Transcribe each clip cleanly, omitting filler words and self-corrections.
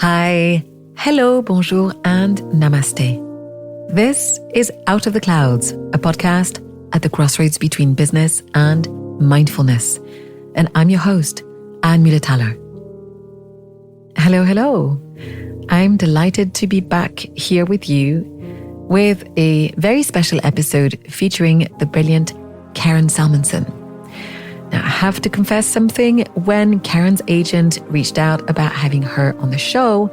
Hi, hello, bonjour, and namaste. This is Out of the Clouds, a podcast at the crossroads between business and mindfulness. And I'm your host, Anne Mühlethaler. Hello. I'm delighted to be back here with you with a very special episode featuring the brilliant Karen Salmansohn. Now, I have to confess something. When Karen's agent reached out about having her on the show,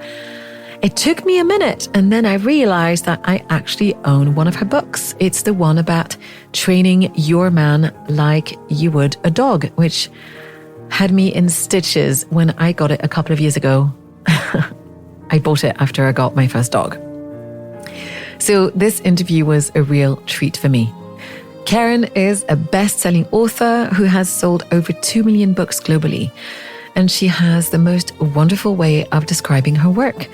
it took me a minute, and then I realized that I actually own one of her books. It's the one about training your man like you would a dog, which had me in stitches when I got it a couple of years ago. I bought it after I got my first dog. So this interview was a real treat for me. Karen is a best-selling author who has sold over 2 million books globally, and she has the most wonderful way of describing her work.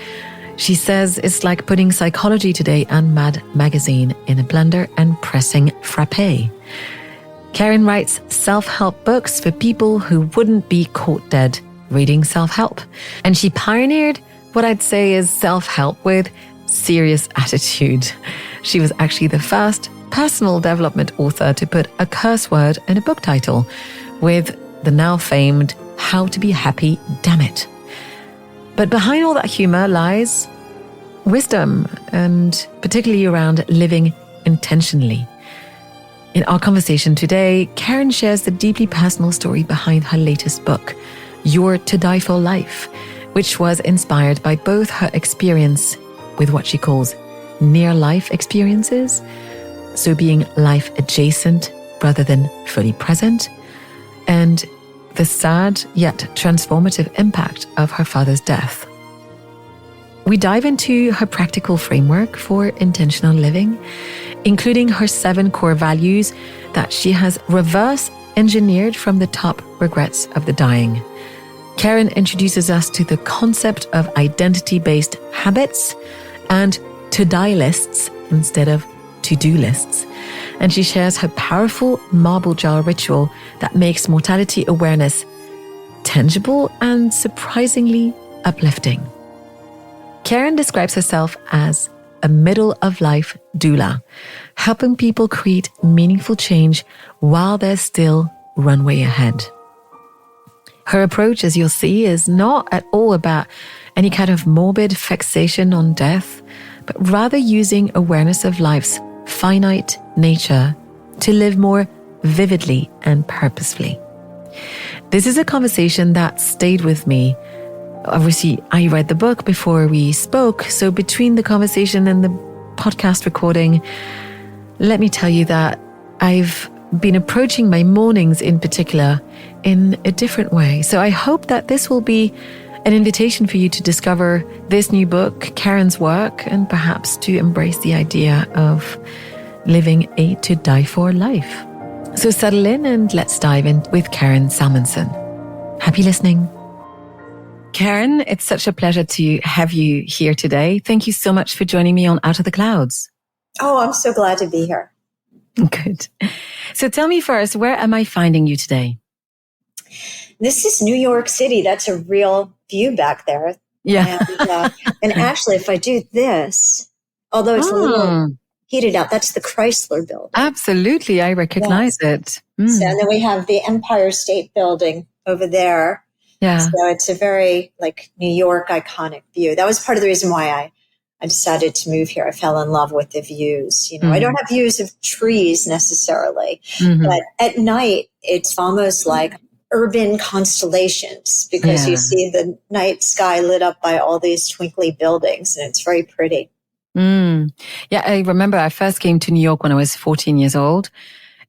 She says it's like putting Psychology Today and Mad Magazine in a blender and pressing frappé. Karen writes self-help books for people who wouldn't be caught dead reading self-help. And she pioneered what I'd say is self-help with serious attitude. She was actually the first personal development author to put a curse word in a book title with the now famed How to Be Happy, Dammit. But behind all that humor lies wisdom, and particularly around living intentionally. In our conversation today, Karen shares the deeply personal story behind her latest book, Your To Die For Life, which was inspired by both her experience with what she calls near-life experiences, so being life adjacent rather than fully present, and the sad yet transformative impact of her father's death. We dive into her practical framework for intentional living, including her 7 core values that she has reverse engineered from the top regrets of the dying. Karen introduces us to the concept of identity-based habits and to-die lists instead of to-do lists. And she shares her powerful marble jar ritual that makes mortality awareness tangible and surprisingly uplifting. Karen describes herself as a middle-of-life doula, helping people create meaningful change while there's still runway ahead. Her approach, as you'll see, is not at all about any kind of morbid fixation on death, but rather using awareness of life's finite nature to live more vividly and purposefully. This is a conversation that stayed with me. Obviously, I read the book before we spoke, so between the conversation and the podcast recording, let me tell you that I've been approaching my mornings in particular in a different way. So I hope that this will be an invitation for you to discover this new book, Karen's work, and perhaps to embrace the idea of living a to die for life. So settle in and let's dive in with Karen Salmansohn. Happy listening. Karen, it's such a pleasure to have you here today. Thank you so much for joining me on Out of the Clouds. Oh, I'm so glad to be here. Good. So tell me first, where am I finding you today? This is New York City. That's a real view back there. Yeah. And actually, if I do this, although it's a little heated out, that's the Chrysler Building. Absolutely. I recognize it. So, and then we have the Empire State Building over there. Yeah. So it's a very New York iconic view. That was part of the reason why I decided to move here. I fell in love with the views. I don't have views of trees necessarily, but at night, it's almost like urban constellations because you see the night sky lit up by all these twinkly buildings, and it's very pretty. Yeah, I remember I first came to New York when I was 14 years old.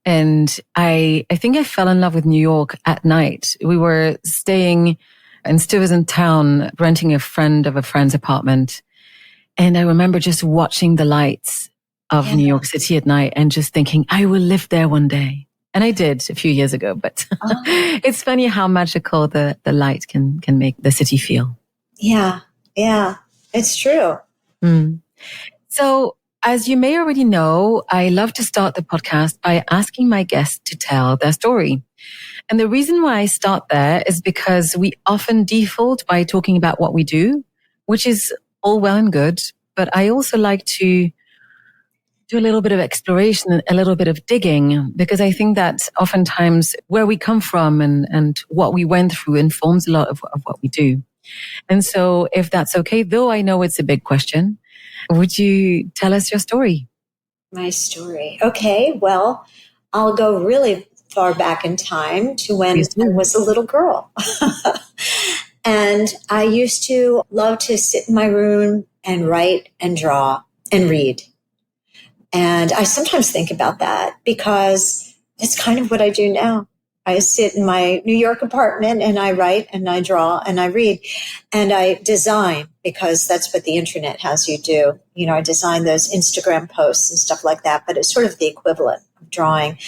And I think I fell in love with New York at night. We were staying in Stuyvesant Town, renting a friend of a friend's apartment. And I remember just watching the lights of New York City at night and just thinking, I will live there one day. And I did a few years ago, but it's funny how magical the light can make the city feel. Yeah, it's true. So as you may already know, I love to start the podcast by asking my guests to tell their story. And the reason why I start there is because we often default by talking about what we do which is all well and good. But I also like to do a little bit of exploration, a little bit of digging, because I think that oftentimes where we come from and what we went through informs a lot of what we do. And so if that's okay, though I know it's a big question, would you tell us your story? My story. Okay, well, I'll go really far back in time to when I was a little girl. And I used to love to sit in my room and write and draw and read. And I sometimes think about that because it's kind of what I do now. I sit in my New York apartment and I write and I draw and I read and I design, because that's what the internet has you do. You know, I design those Instagram posts and stuff like that, but it's sort of the equivalent of drawing.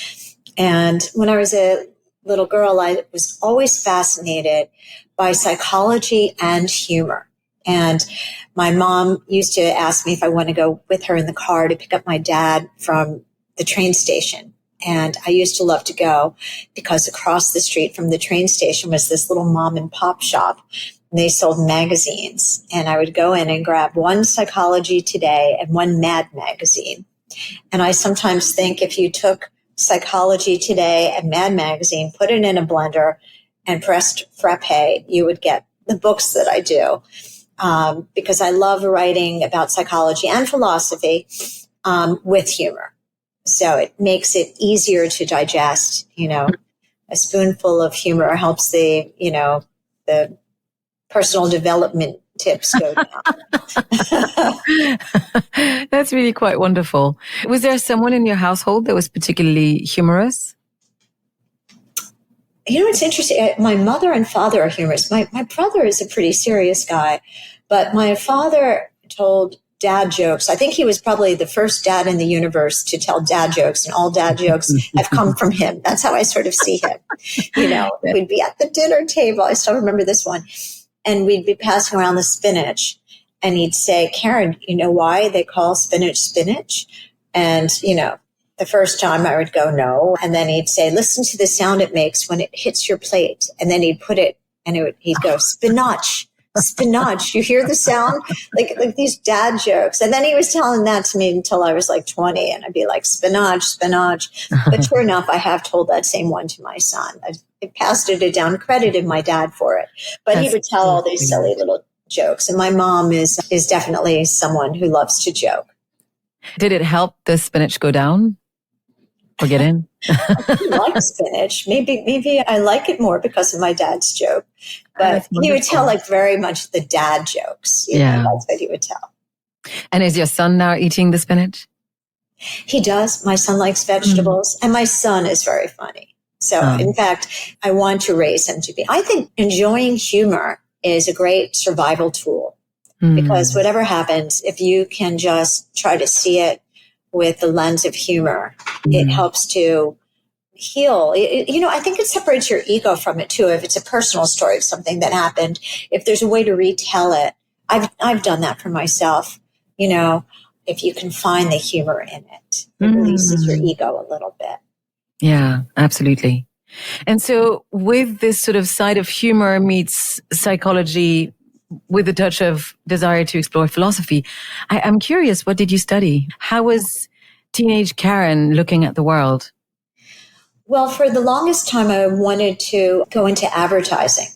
And when I was a little girl, I was always fascinated by psychology and humor. And my mom used to ask me if I want to go with her in the car to pick up my dad from the train station. And I used to love to go because across the street from the train station was this little mom and pop shop. And they sold magazines. And I would go in and grab one Psychology Today and one Mad magazine. And I sometimes think if you took Psychology Today and Mad magazine, put it in a blender and pressed frappé, you would get the books that I do. Because I love writing about psychology and philosophy with humor. So it makes it easier to digest. You know, a spoonful of humor helps the personal development tips go down. That's really quite wonderful. Was there someone in your household that was particularly humorous? You know, it's interesting. My mother and father are humorous. My brother is a pretty serious guy, but my father told dad jokes. I think he was probably the first dad in the universe to tell dad jokes, and all dad jokes have come from him. That's how I sort of see him. You know, we'd be at the dinner table. I still remember this one. And we'd be passing around the spinach, and he'd say, Karen, you know why they call spinach spinach? And, you know, the first time I would go, no. And then he'd say, listen to the sound it makes when it hits your plate. And then he'd put it, and he'd go, spinach, spinach. You hear the sound? Like these dad jokes. And then he was telling that to me until I was like 20. And I'd be like, spinach, spinach. But sure enough, I have told that same one to my son. I passed it down, credited my dad for it. But he would tell all these silly little jokes. And my mom is definitely someone who loves to joke. Did it help the spinach go down? Or get in? I like spinach. Maybe I like it more because of my dad's joke. But he would tell like very much the dad jokes. You know, that's what he would tell. And is your son now eating the spinach? He does. My son likes vegetables. And my son is very funny. So in fact, I want to raise him to be. I think enjoying humor is a great survival tool. Because whatever happens, if you can just try to see it with the lens of humor, it helps to heal. You know, I think it separates your ego from it too. If it's a personal story of something that happened, if there's a way to retell it, I've done that for myself. You know, if you can find the humor in it, it releases your ego a little bit. Yeah, absolutely. And so with this sort of side of humor meets psychology with a touch of desire to explore philosophy, I'm curious, what did you study? How was teenage Karen looking at the world? Well, for the longest time, I wanted to go into advertising.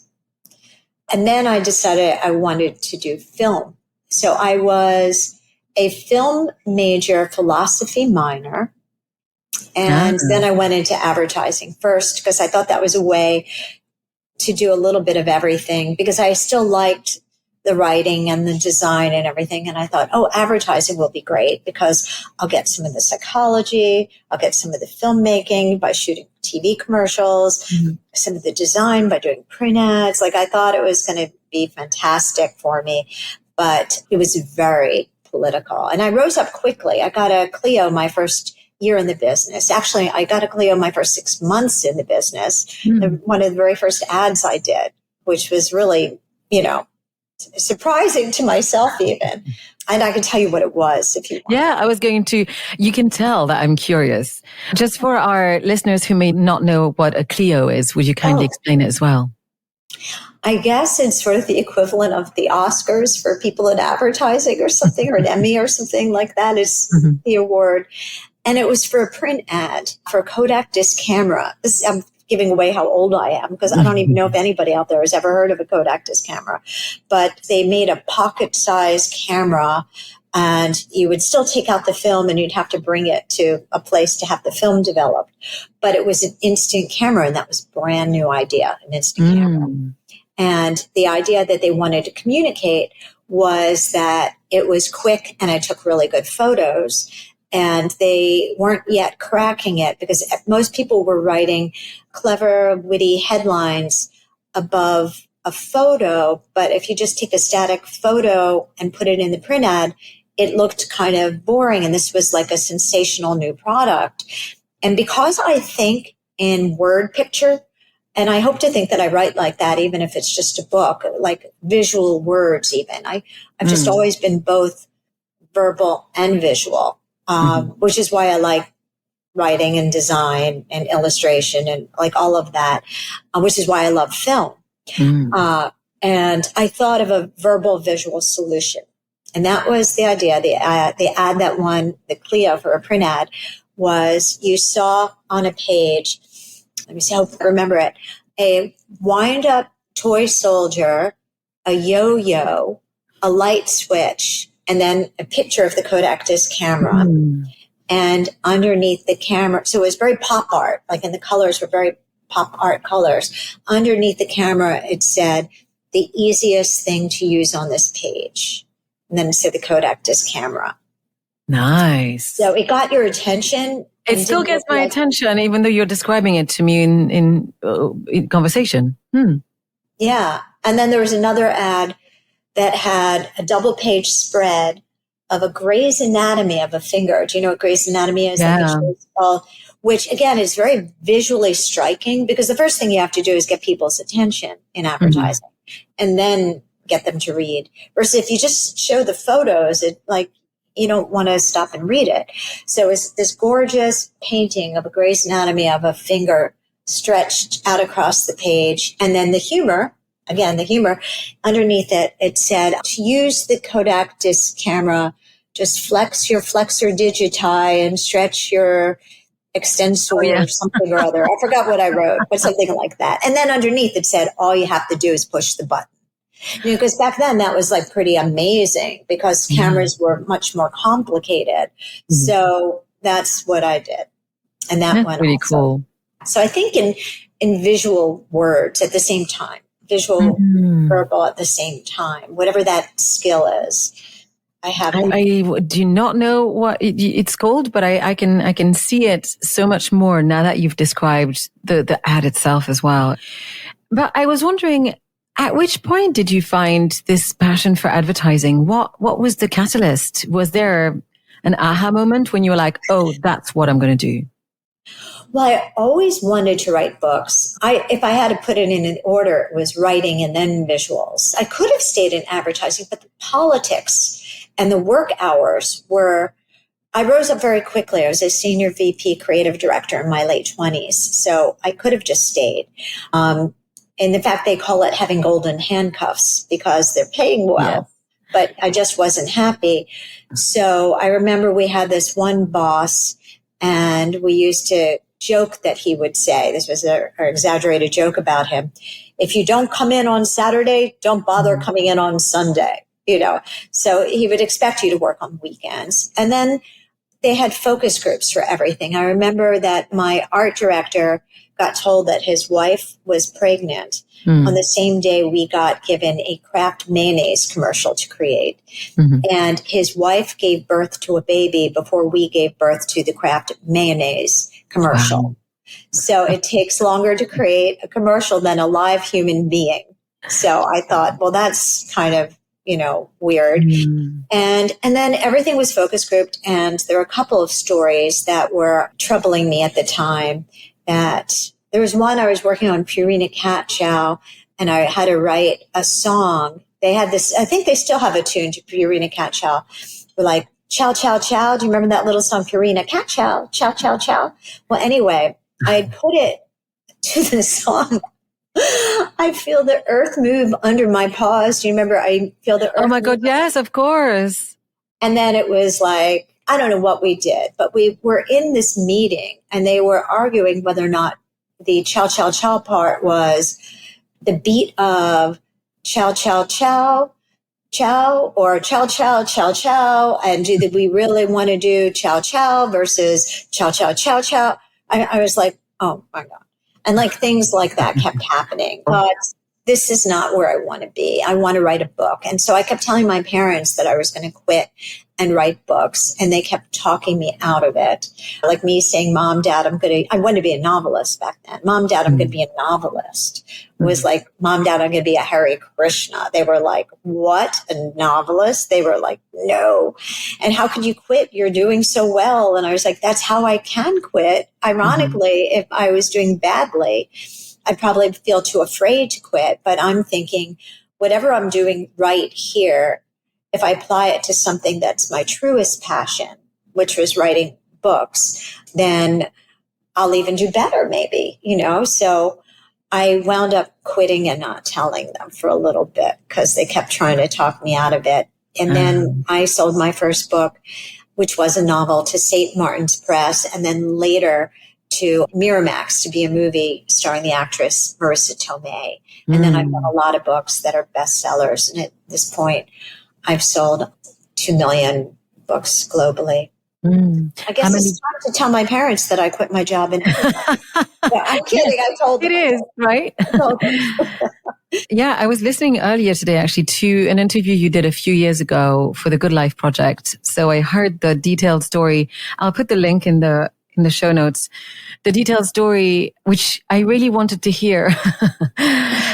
And then I decided I wanted to do film. So I was a film major, philosophy minor. And then I went into advertising first because I thought that was a way to do a little bit of everything, because I still liked the writing and the design and everything. And I thought, advertising will be great because I'll get some of the psychology, I'll get some of the filmmaking by shooting TV commercials, some of the design by doing print ads. Like I thought it was going to be fantastic for me, but it was very political. And I rose up quickly. I got a Clio my first year in the business. Actually, I got a Clio my first 6 months in the business. One of the very first ads I did, which was really, you know, surprising to myself even. And I can tell you what it was if you want. Yeah, I was going to, you can tell that I'm curious. Just for our listeners who may not know what a Clio is, would you kindly explain it as well? I guess it's sort of the equivalent of the Oscars for people in advertising or something, or an Emmy or something like that is the award. And it was for a print ad for a Kodak disc camera. I'm giving away how old I am because I don't even know if anybody out there has ever heard of a Kodak disc camera. But they made a pocket-sized camera, and you would still take out the film and you'd have to bring it to a place to have the film developed. But it was an instant camera, and that was a brand new idea, an instant camera. And the idea that they wanted to communicate was that it was quick and I took really good photos. And they weren't yet cracking it because most people were writing clever, witty headlines above a photo. But if you just take a static photo and put it in the print ad, it looked kind of boring. And this was like a sensational new product. And because I think in word picture, and I hope to think that I write like that, even if it's just a book, like visual words even. I've just always been both verbal and visual. Which is why I like writing and design and illustration and like all of that, which is why I love film. And I thought of a verbal visual solution. And that was the idea. The ad that won the Clio for a print ad was you saw on a page, let me see how I remember it, a wind-up toy soldier, a yo-yo, a light switch, and then a picture of the Kodak disc camera. And underneath the camera, so it was very pop art, like, and the colors were very pop art colors. Underneath the camera, it said, the easiest thing to use on this page. And then it said the Kodak disc camera. Nice. So it got your attention. It still gets my attention, even though you're describing it to me in conversation. Yeah. And then there was another ad that had a double page spread of a Grey's Anatomy of a finger. Do you know what Grey's Anatomy is? Yeah. Which again is very visually striking because the first thing you have to do is get people's attention in advertising and then get them to read. Versus if you just show the photos, it like, you don't want to stop and read it. So it's this gorgeous painting of a Grey's Anatomy of a finger stretched out across the page. And then the humor, underneath it, it said, to use the Kodak disc camera, just flex your flexor digiti and stretch your extensor or something or other. I forgot what I wrote, but something like that. And then underneath it said, all you have to do is push the button. Because back then that was like pretty amazing because cameras were much more complicated. So that's what I did. And that one really also. Cool. So I think in visual words at the same time, visual, verbal at the same time, whatever that skill is. I do not know what it's called, but I can see it so much more now that you've described the ad itself as well. But I was wondering, at which point did you find this passion for advertising? What was the catalyst? Was there an aha moment when you were like, oh, that's what I'm going to do? Well, I always wanted to write books. If I had to put it in an order, it was writing and then visuals. I could have stayed in advertising, but the politics and the work hours I rose up very quickly. I was a senior VP creative director in my late 20s. So I could have just stayed. And in fact, they call it having golden handcuffs because they're paying well. Yeah. But I just wasn't happy. So I remember we had this one boss and we used to joke that he would say, this was our exaggerated joke about him, if you don't come in on Saturday, don't bother coming in on Sunday, So he would expect you to work on weekends. And then they had focus groups for everything. I remember that my art director got told that his wife was pregnant. On the same day, we got given a Kraft mayonnaise commercial to create. And his wife gave birth to a baby before we gave birth to the Kraft mayonnaise commercial. Wow. So it takes longer to create a commercial than a live human being. So I thought, well, that's kind of, weird. And then everything was focus grouped. And there were a couple of stories that were troubling me at the time. That there was one I was working on Purina Cat Chow, and I had to write a song. They had this, I think they still have a tune to Purina Cat Chow. We're like, chow, chow, chow. Do you remember that little song, Purina Cat Chow, chow, chow, chow? Well, anyway, I put it to the song I feel the earth move under my paws. Do you remember? I feel the earth. Oh my God. Yes, of course. And then it was like, I don't know what we did, but we were in this meeting and they were arguing whether or not the chow, chow, chow part was the beat of chow, chow, chow, chow, or chow, chow, chow, chow. And do we really want to do chow, chow versus chow, chow, chow, chow? I was like, oh my God. And like things like that kept happening. But this is not where I want to be. I want to write a book. And so I kept telling my parents that I was going to quit and write books. And they kept talking me out of it. Like me saying, Mom, Dad, I wanted to be a novelist back then. Mom, Dad, I'm going to be a novelist. It was like, Mom, Dad, I'm going to be a Hare Krishna. They were like, what? A novelist? They were like, no. And how could you quit? You're doing so well. And I was like, that's how I can quit. Ironically, if I was doing badly, I'd probably feel too afraid to quit. But I'm thinking, whatever I'm doing right here, if I apply it to something that's my truest passion, which was writing books, then I'll even do better, maybe, So I wound up quitting and not telling them for a little bit because they kept trying to talk me out of it. And then I sold my first book, which was a novel, to St. Martin's Press, and then later to Miramax to be a movie starring the actress Marissa Tomei. And then I've done a lot of books that are bestsellers. And at this point, I've sold 2 million books globally. I guess it's time to tell my parents that I quit my job. And I'm kidding. I told them. It is, right? Yeah, I was listening earlier today actually to an interview you did a few years ago for the Good Life Project. So I heard the detailed story. I'll put the link in the show notes. The detailed story, which I really wanted to hear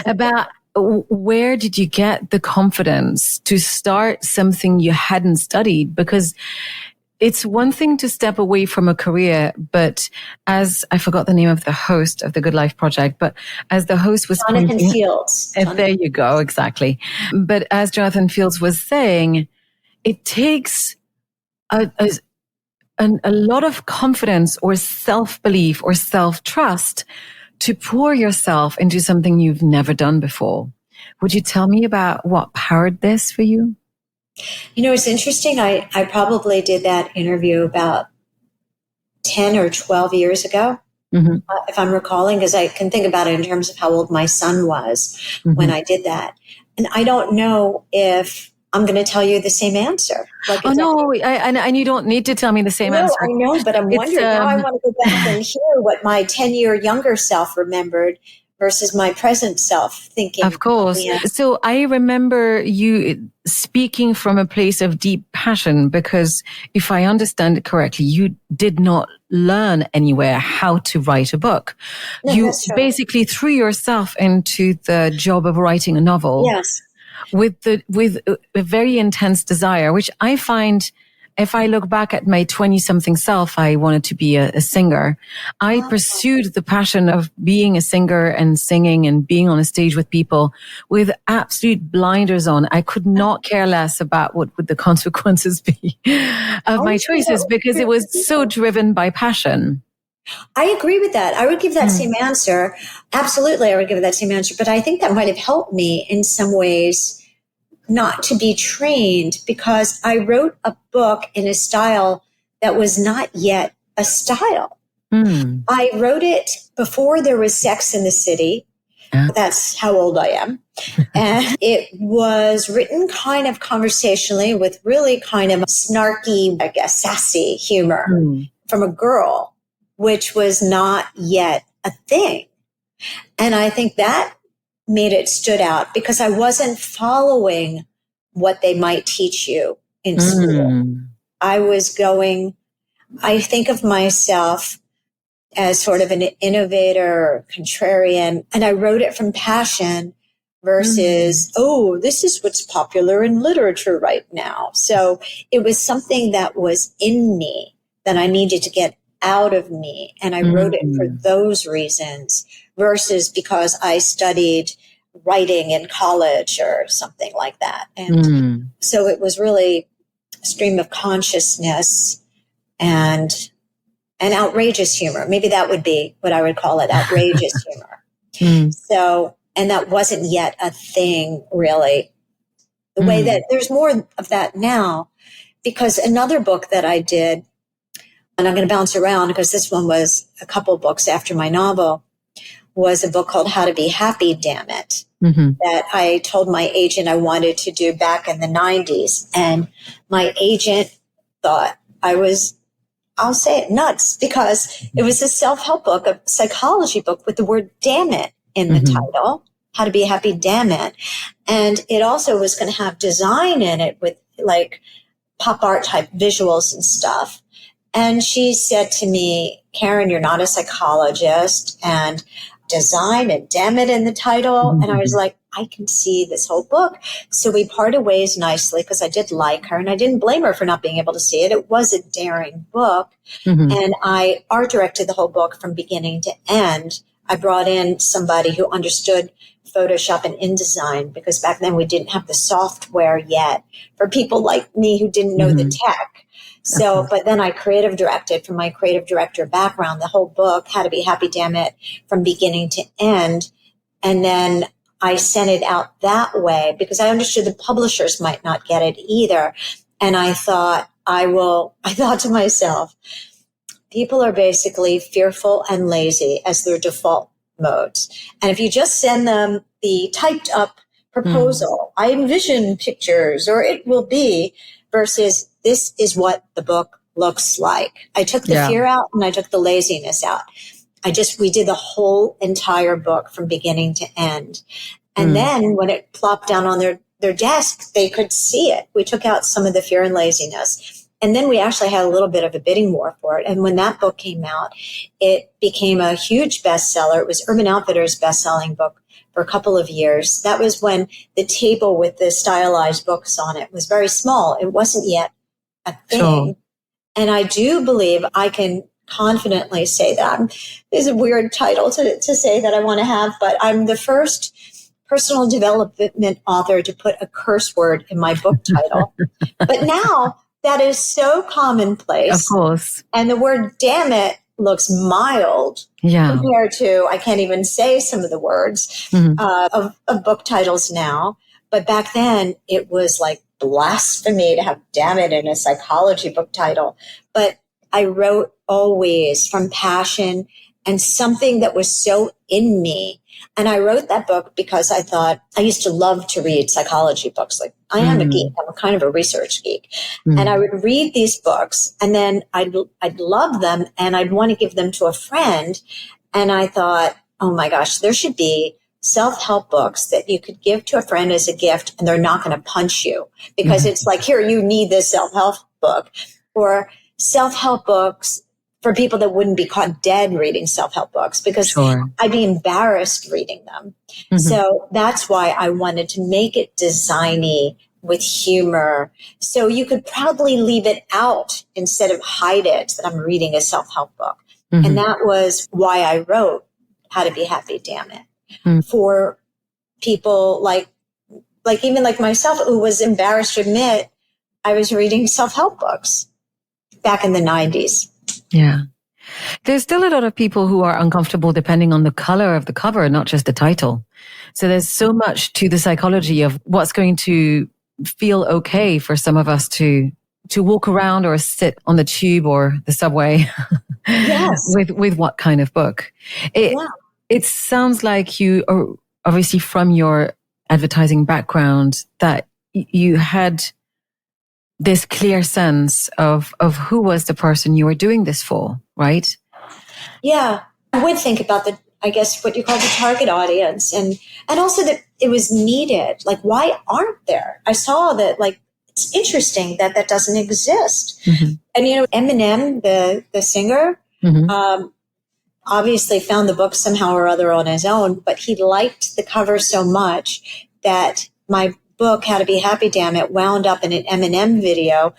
about where did you get the confidence to start something you hadn't studied? Because it's one thing to step away from a career, but as I forgot the name of the host of the Good Life Project, but as the host was Jonathan Fields. There you go, exactly. But as Jonathan Fields was saying, it takes a lot of confidence or self-belief or self-trust to pour yourself into something you've never done before. Would you tell me about what powered this for you? It's interesting. I probably did that interview about 10 or 12 years ago, if I'm recalling, because I can think about it in terms of how old my son was when I did that. And I don't know if I'm going to tell you the same answer. And you don't need to tell me the same answer. I know, but I'm wondering now I want to go back and hear what my 10-year younger self remembered versus my present self thinking. Of course. Yeah. So I remember you speaking from a place of deep passion because if I understand it correctly, you did not learn anywhere how to write a book. No, you basically threw yourself into the job of writing a novel. Yes. With a very intense desire, which I find, if I look back at my 20-something self, I wanted to be a singer. I pursued the passion of being a singer and singing and being on a stage with people with absolute blinders on. I could not care less about what would the consequences be of my choices because it was so driven by passion. I agree with that. I would give that same answer. Absolutely, I would give that same answer. But I think that might have helped me in some ways not to be trained because I wrote a book in a style that was not yet a style. I wrote it before there was Sex in the City. That's how old I am. And it was written kind of conversationally with really kind of snarky, I guess, sassy humor from a girl, which was not yet a thing. And I think that made it stood out because I wasn't following what they might teach you in school. I think of myself as sort of an innovator, contrarian, and I wrote it from passion versus, this is what's popular in literature right now. So it was something that was in me that I needed to get out of me. And I wrote it for those reasons versus because I studied writing in college or something like that. And so it was really a stream of consciousness and outrageous humor. Maybe that would be what I would call it, outrageous humor. So, and that wasn't yet a thing really. The way that there's more of that now, because another book that I did, and I'm going to bounce around because this one was a couple books after my novel, was a book called How to Be Happy, Dammit, that I told my agent I wanted to do back in the 90s. And my agent thought I was, I'll say it, nuts, because it was a self-help book, a psychology book with the word damn it in the title, How to Be Happy, Dammit. And it also was going to have design in it with like pop art type visuals and stuff. And she said to me, Karen, you're not a psychologist, and design and damn it in the title. And I was like, I can see this whole book. So we parted ways nicely because I did like her and I didn't blame her for not being able to see it. It was a daring book. And I art directed the whole book from beginning to end. I brought in somebody who understood Photoshop and InDesign because back then we didn't have the software yet for people like me who didn't know the tech. So, but then I creative directed from my creative director background, the whole book, How to Be Happy, Dammit, from beginning to end. And then I sent it out that way because I understood the publishers might not get it either. And I thought I thought to myself, people are basically fearful and lazy as their default modes. And if you just send them the typed up proposal, I envision pictures or it will be, versus this is what the book looks like. I took the fear out and I took the laziness out. We did the whole entire book from beginning to end. And then when it plopped down on their desk, they could see it. We took out some of the fear and laziness. And then we actually had a little bit of a bidding war for it. And when that book came out, it became a huge bestseller. It was Urban Outfitters' best-selling book for a couple of years. That was when the table with the stylized books on it was very small. It wasn't yet a thing. Sure. And I do believe I can confidently say that. It's a weird title to say that I want to have, but I'm the first personal development author to put a curse word in my book title. But now that is so commonplace. Of course. And the word damn it looks mild compared to, I can't even say some of the words of book titles now. But back then it was like blasphemy to have damn it in a psychology book title. But I wrote always from passion and something that was so in me. And I wrote that book because I thought I used to love to read psychology books. Like I am a geek. I'm a kind of a research geek. And I would read these books and then I'd love them and I'd want to give them to a friend. And I thought, oh my gosh, there should be self-help books that you could give to a friend as a gift and they're not going to punch you because it's like, here, you need this self-help book, or self-help books for people that wouldn't be caught dead reading self-help books because I'd be embarrassed reading them. So that's why I wanted to make it designy with humor. So you could proudly leave it out instead of hide it that I'm reading a self-help book. And that was why I wrote How to Be Happy, Dammit, for people like even like myself who was embarrassed to admit I was reading self-help books back in the 90s. Yeah. There's still a lot of people who are uncomfortable depending on the color of the cover, not just the title. So there's so much to the psychology of what's going to feel okay for some of us to walk around or sit on the tube or the subway with what kind of book. It sounds like you are obviously from your advertising background that you had this clear sense of who was the person you were doing this for, right? Yeah. I would think about I guess what you call the target audience and also that it was needed. Like, why aren't there? I saw that, like, it's interesting that doesn't exist. And, you know, Eminem, the singer, obviously found the book somehow or other on his own, but he liked the cover so much that my book, How to Be Happy, Dammit, wound up in an Eminem video.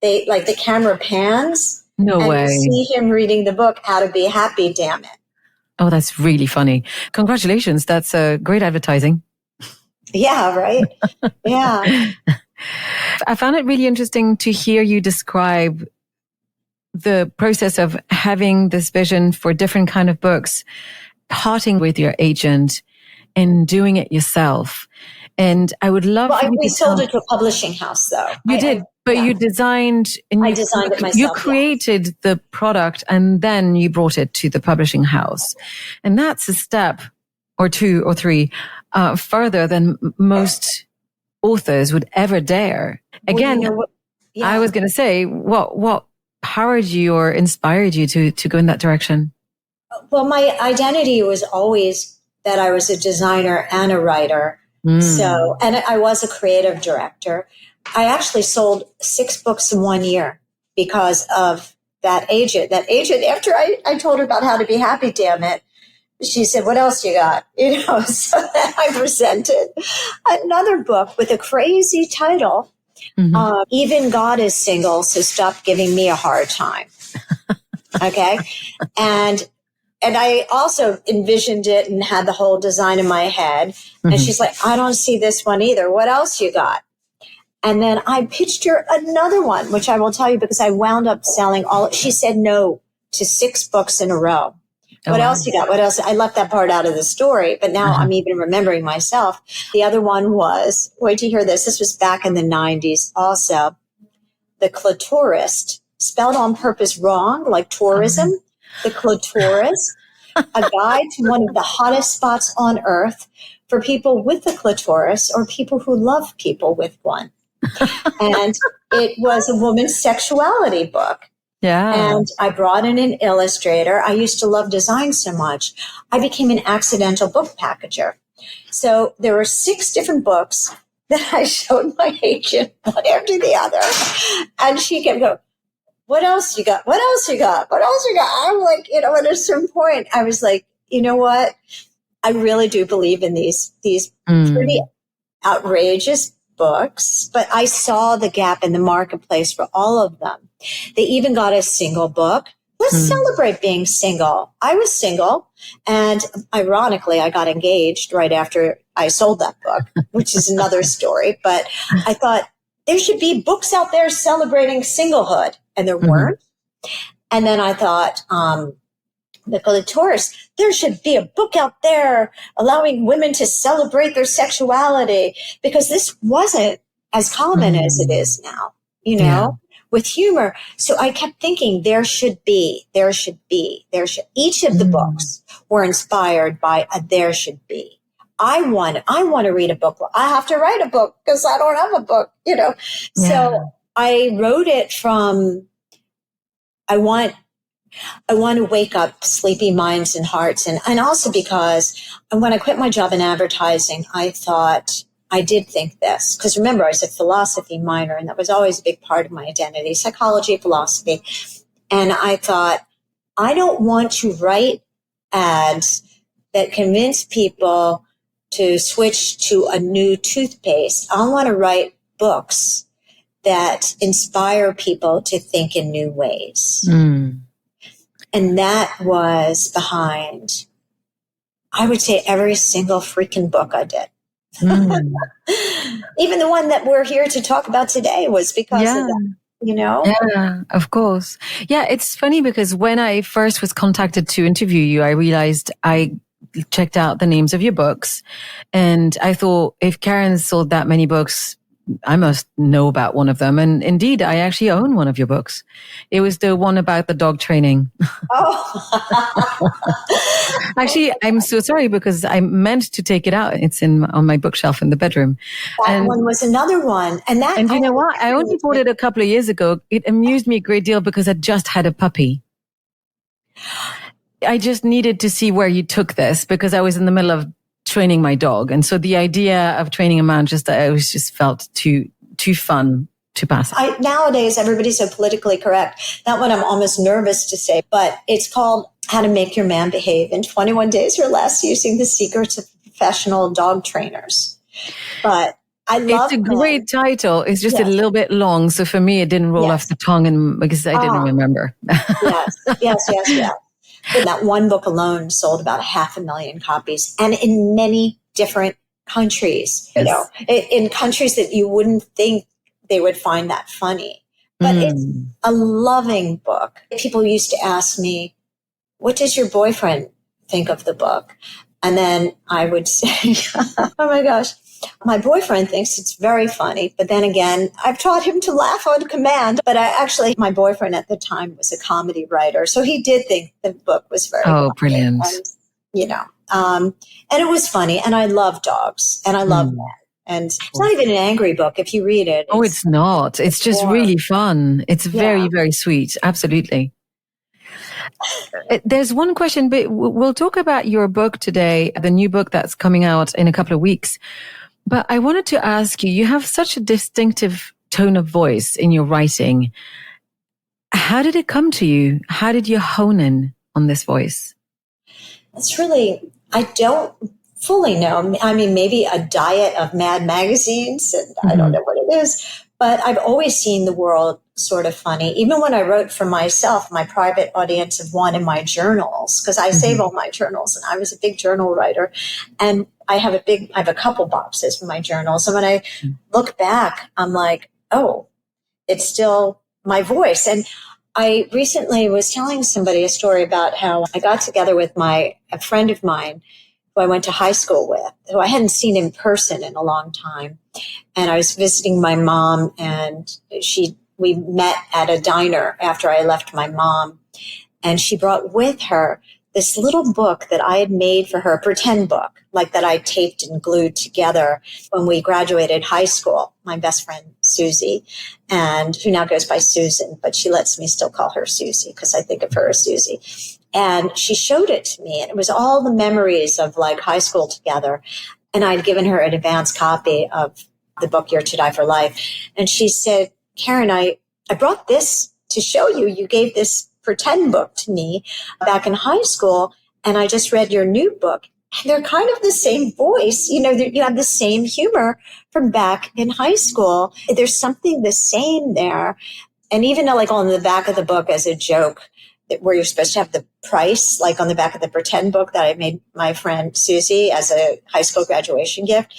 They like the camera pans. No way. You see him reading the book, How to Be Happy, Dammit. Oh, that's really funny. Congratulations. That's great advertising. Yeah, right? Yeah. I found it really interesting to hear you describe the process of having this vision for different kind of books parting with your agent and doing it yourself. And I would love for you we to sold it to a publishing house, though. You did, but you designed and I designed it myself. You created the product and then you brought it to the publishing house. And that's a step or two or three further than most authors would ever dare. Again, I was going to say, what powered you or inspired you to go in that direction? Well, my identity was always that I was a designer and a writer. So, and I was a creative director. I actually sold 6 books in 1 year because of that agent. That agent, after I told her about How to Be Happy, Dammit, she said, what else you got? So then I presented another book with a crazy title. Even God is single, so stop giving me a hard time. Okay. And I also envisioned it and had the whole design in my head. And she's like, I don't see this one either. What else you got? And then I pitched her another one, which I will tell you because I wound up selling she said no to 6 books in a row. What else you got? What else? I left that part out of the story, but now I'm even remembering myself. The other one was, wait to hear this. This was back in the 90s also. The Clitorist, spelled on purpose wrong, like tourism. The Clitoris, a guide to one of the hottest spots on earth for people with the clitoris or people who love people with one. And it was a woman's sexuality book. Yeah. And I brought in an illustrator. I used to love design so much. I became an accidental book packager. So there were 6 different books that I showed my agent one after the other. And she kept going, what else you got? What else you got? What else you got? I'm like, at a certain point, I was like, you know what? I really do believe in these pretty outrageous books, but I saw the gap in the marketplace for all of them. They even got a single book. Let's celebrate being single. I was single, and ironically, I got engaged right after I sold that book, which is another story. But I thought there should be books out there celebrating singlehood. And there weren't. And then I thought, the Clitoris, there should be a book out there allowing women to celebrate their sexuality, because this wasn't as common as it is now, with humor. So I kept thinking there should be. Each of the books were inspired by a there should be. I want to read a book. I have to write a book because I don't have a book, So I wrote it from, I want to wake up sleepy minds and hearts. And also because when I quit my job in advertising, I did think this. Because remember, I was a philosophy minor, and that was always a big part of my identity, psychology, philosophy. And I thought, I don't want to write ads that convince people to switch to a new toothpaste. I want to write books that inspire people to think in new ways. And that was behind, I would say, every single freaking book I did. Even the one that we're here to talk about today was because of that, Yeah, of course. Yeah, it's funny because when I first was contacted to interview you, I realized I checked out the names of your books, and I thought, if Karen sold that many books, I must know about one of them. And indeed, I actually own one of your books. It was the one about the dog training. Oh, actually, I'm so sorry because I meant to take it out. It's on my bookshelf in the bedroom. That one was another one. And you know what? I only bought it a couple of years ago. It amused me a great deal because I just had a puppy. I just needed to see where you took this because I was in the middle of training my dog. And so the idea of training a man just felt too fun to pass. Nowadays, everybody's so politically correct. That one I'm almost nervous to say, but it's called How to Make Your Man Behave in 21 Days or Less, Using the Secrets of Professional Dog Trainers. But I love It's a great title. It's just a little bit long. So for me, it didn't roll off the tongue and because I didn't remember. yes. And that one book alone sold about 500,000 copies, and in many different countries, in countries that you wouldn't think they would find that funny. But it's a loving book. People used to ask me, what does your boyfriend think of the book. And then I would say, oh my gosh, my boyfriend thinks it's very funny. But then again, I've taught him to laugh on command. But my boyfriend at the time was a comedy writer. So he did think the book was very funny. Brilliant. And, and it was funny. And I love dogs and I love men. And it's not even an angry book if you read it. It's not. It's just really fun. It's very, very sweet. Absolutely. There's one question, but we'll talk about your book today, the new book that's coming out in a couple of weeks. But I wanted to ask you, you have such a distinctive tone of voice in your writing. How did it come to you? How did you hone in on this voice? It's really, I don't fully know. I mean, maybe a diet of Mad magazines, and I don't know what it is, but I've always seen the world sort of funny. Even when I wrote for myself, my private audience of one in my journals, because I save all my journals, and I was a big journal writer, and I have a couple boxes for my journals. And when I look back, I'm like, oh, it's still my voice. And I recently was telling somebody a story about how I got together with a friend of mine who I went to high school with, who I hadn't seen in person in a long time. And I was visiting my mom, and we met at a diner after I left my mom. And she brought with her this little book that I had made for her, a pretend book, like that I taped and glued together when we graduated high school. My best friend, Susie, and who now goes by Susan, but she lets me still call her Susie because I think of her as Susie. And she showed it to me, and it was all the memories of like high school together. And I'd given her an advance copy of the book, You're to Die for Life. And she said, Karen, I brought this to show you. You gave this pretend book to me back in high school, and I just read your new book. And they're kind of the same voice. You have the same humor from back in high school. There's something the same there. And even like on the back of the book as a joke, where you're supposed to have the price, like on the back of the pretend book that I made my friend Susie as a high school graduation gift,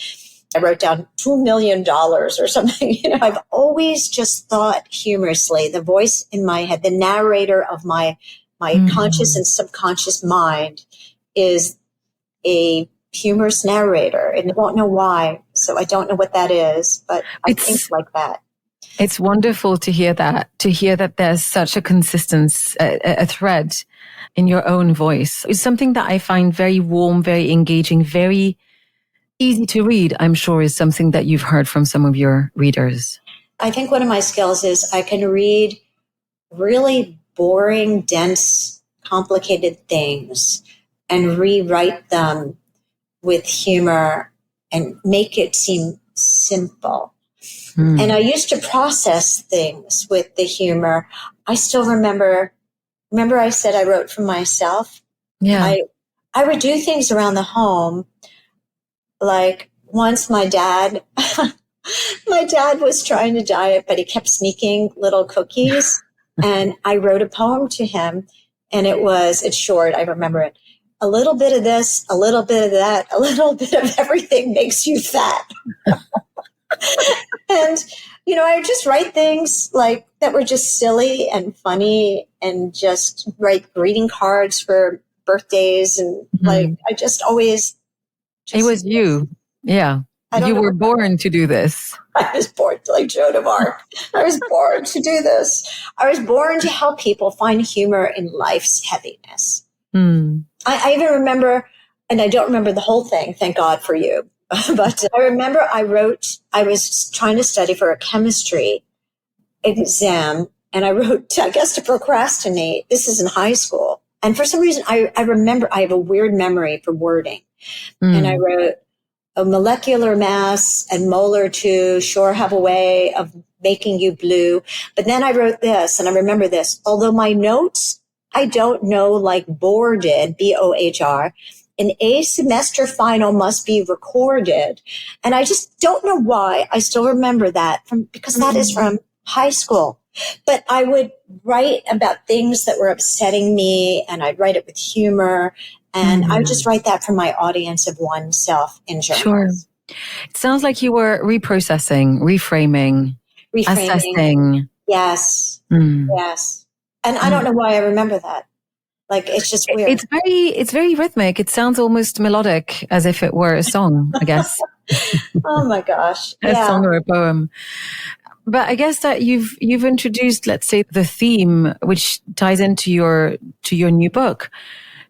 I wrote down $2 million or something. I've always just thought humorously, the voice in my head, the narrator of my conscious and subconscious mind is a humorous narrator, and I won't know why. So I don't know what that is, but I think like that. It's wonderful to hear that there's such a consistency, a thread in your own voice. It's something that I find very warm, very engaging, very easy to read, I'm sure, is something that you've heard from some of your readers. I think one of my skills is I can read really boring, dense, complicated things and rewrite them with humor and make it seem simple. And I used to process things with the humor. I still remember I said I wrote for myself. Yeah. I would do things around the home. Like once my dad was trying to diet, but he kept sneaking little cookies. And I wrote a poem to him, and it's short. I remember it. A little bit of this, a little bit of that, a little bit of everything makes you fat. And, I would just write things like that were just silly and funny, and just write greeting cards for birthdays. And like, I just always. It was you. Yeah. You were born to do this. I was born like Joan of Arc. I was born to do this. I was born to help people find humor in life's heaviness. I even remember, and I don't remember the whole thing, thank God for you. But I remember I was trying to study for a chemistry exam, and I wrote, I guess, to procrastinate. This is in high school. And for some reason, I remember I have a weird memory for wording. And I wrote, a molecular mass and molar too sure have a way of making you blue. But then I wrote this, and I remember this. Although my notes, I don't know, like Bohr did, B-O-H-R, an A semester final must be recorded. And I just don't know why I still remember that because that is from high school. But I would write about things that were upsetting me, and I'd write it with humor. And I would just write that for my audience of oneself in journals. Sure. It sounds like you were reprocessing, reframing, assessing. Yes. Yes. And I don't know why I remember that. Like, it's just weird. It's very rhythmic. It sounds almost melodic, as if it were a song, I guess. Oh my gosh. A song or a poem. But I guess that you've introduced, let's say, the theme, which ties into your new book,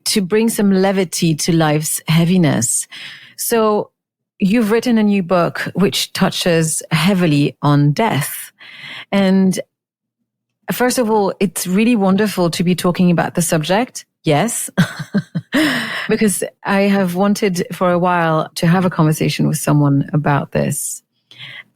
to bring some levity to life's heaviness. So you've written a new book which touches heavily on death. And first of all, it's really wonderful to be talking about the subject. Yes, because I have wanted for a while to have a conversation with someone about this.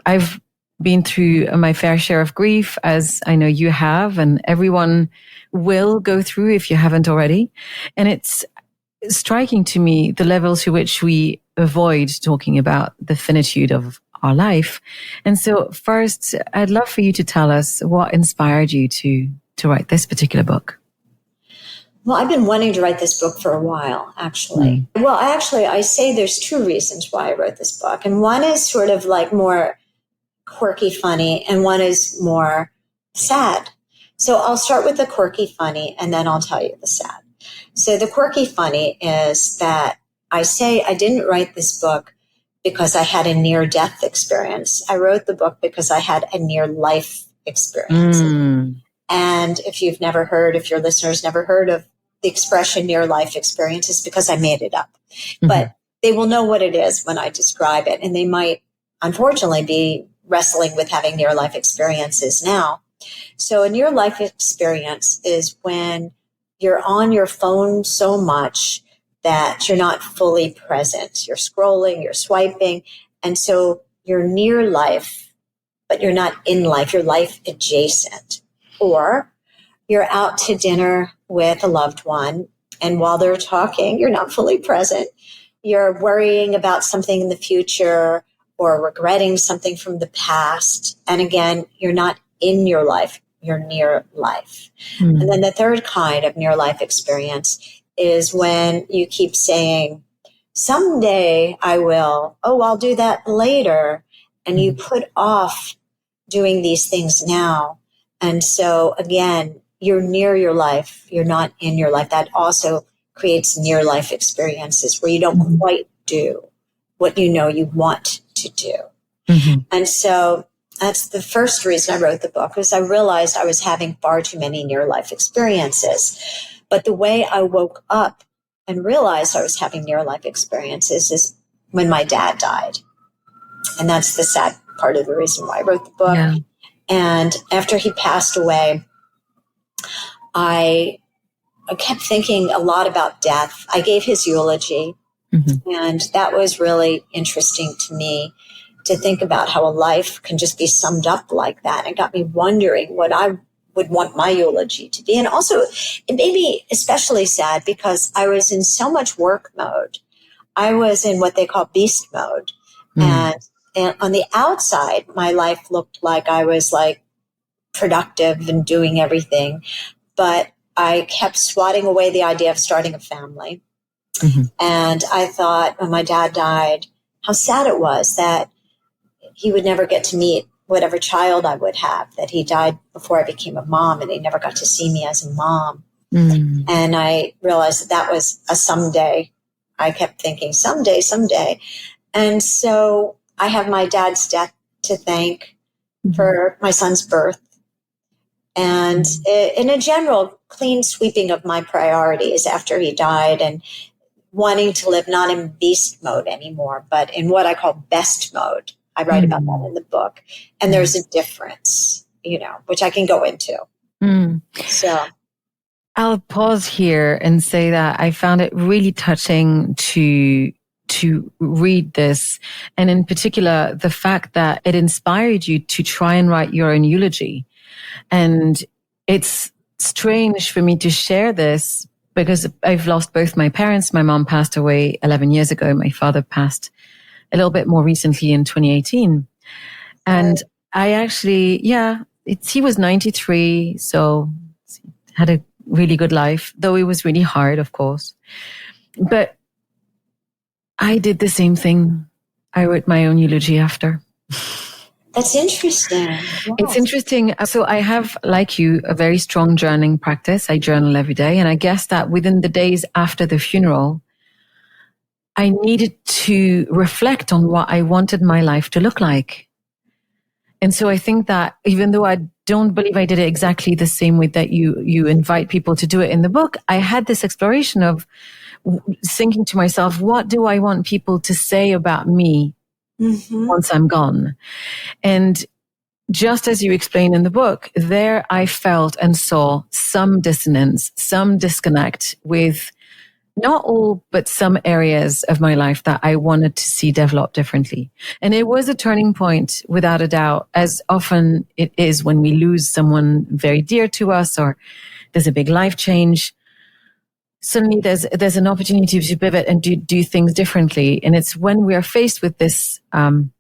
I've been through my fair share of grief, as I know you have, and everyone will go through if you haven't already. And it's striking to me the level to which we avoid talking about the finitude of our life. And so first, I'd love for you to tell us what inspired you to write this particular book. Well, I've been wanting to write this book for a while, actually. Well, I say there's two reasons why I wrote this book. And one is sort of like more quirky, funny, and one is more sad. So I'll start with the quirky, funny, and then I'll tell you the sad. So the quirky, funny is that I say I didn't write this book because I had a near-death experience. I wrote the book because I had a near-life experience. And if your listeners never heard of the expression near-life experience, it's because I made it up. But they will know what it is when I describe it. And they might, unfortunately, be wrestling with having near-life experiences now. So a near-life experience is when you're on your phone so much that you're not fully present. You're scrolling, you're swiping. And so you're near life, but you're not in life. You're life adjacent. Or you're out to dinner with a loved one, and while they're talking, you're not fully present. You're worrying about something in the future or regretting something from the past. And again, you're not in your life, you're near life. And then the third kind of near life experience is when you keep saying, someday I will, I'll do that later. And you put off doing these things now. And so again, you're near your life. You're not in your life. That also creates near life experiences where you don't quite do what you know you want to do. And so that's the first reason I wrote the book, was I realized I was having far too many near life experiences. But the way I woke up and realized I was having near life experiences is when my dad died. And that's the sad part of the reason why I wrote the book. Yeah. And after he passed away, I kept thinking a lot about death. I gave his eulogy, and that was really interesting to me, to think about how a life can just be summed up like that. It got me wondering what I would want my eulogy to be. And also, it made me especially sad because I was in so much work mode. I was in what they call beast mode. And on the outside, my life looked like I was like productive and doing everything. But I kept swatting away the idea of starting a family. And I thought when my dad died, how sad it was that he would never get to meet whatever child I would have, that he died before I became a mom and he never got to see me as a mom. And I realized that was a someday. I kept thinking someday. And so I have my dad's death to thank for my son's birth. And in a general clean sweeping of my priorities after he died, and wanting to live not in beast mode anymore, but in what I call best mode. I write about that in the book. And there's a difference, which I can go into. So I'll pause here and say that I found it really touching to read this. And in particular, the fact that it inspired you to try and write your own eulogy. And it's strange for me to share this because I've lost both my parents. My mom passed away 11 years ago. My father passed a little bit more recently in 2018. And I actually, he was 93. So had a really good life, though it was really hard, of course. But I did the same thing. I wrote my own eulogy after. That's interesting. It's Yes. interesting. So I have, like you, a very strong journaling practice. I journal every day. And I guess that within the days after the funeral, I needed to reflect on what I wanted my life to look like. And so I think that even though I don't believe I did it exactly the same way that you invite people to do it in the book, I had this exploration of thinking to myself, what do I want people to say about me once I'm gone? And just as you explain in the book, there I felt and saw some dissonance, some disconnect with not all, but some areas of my life that I wanted to see develop differently. And it was a turning point, without a doubt, as often it is when we lose someone very dear to us or there's a big life change. Suddenly there's an opportunity to pivot and do things differently. And it's when we are faced with this, with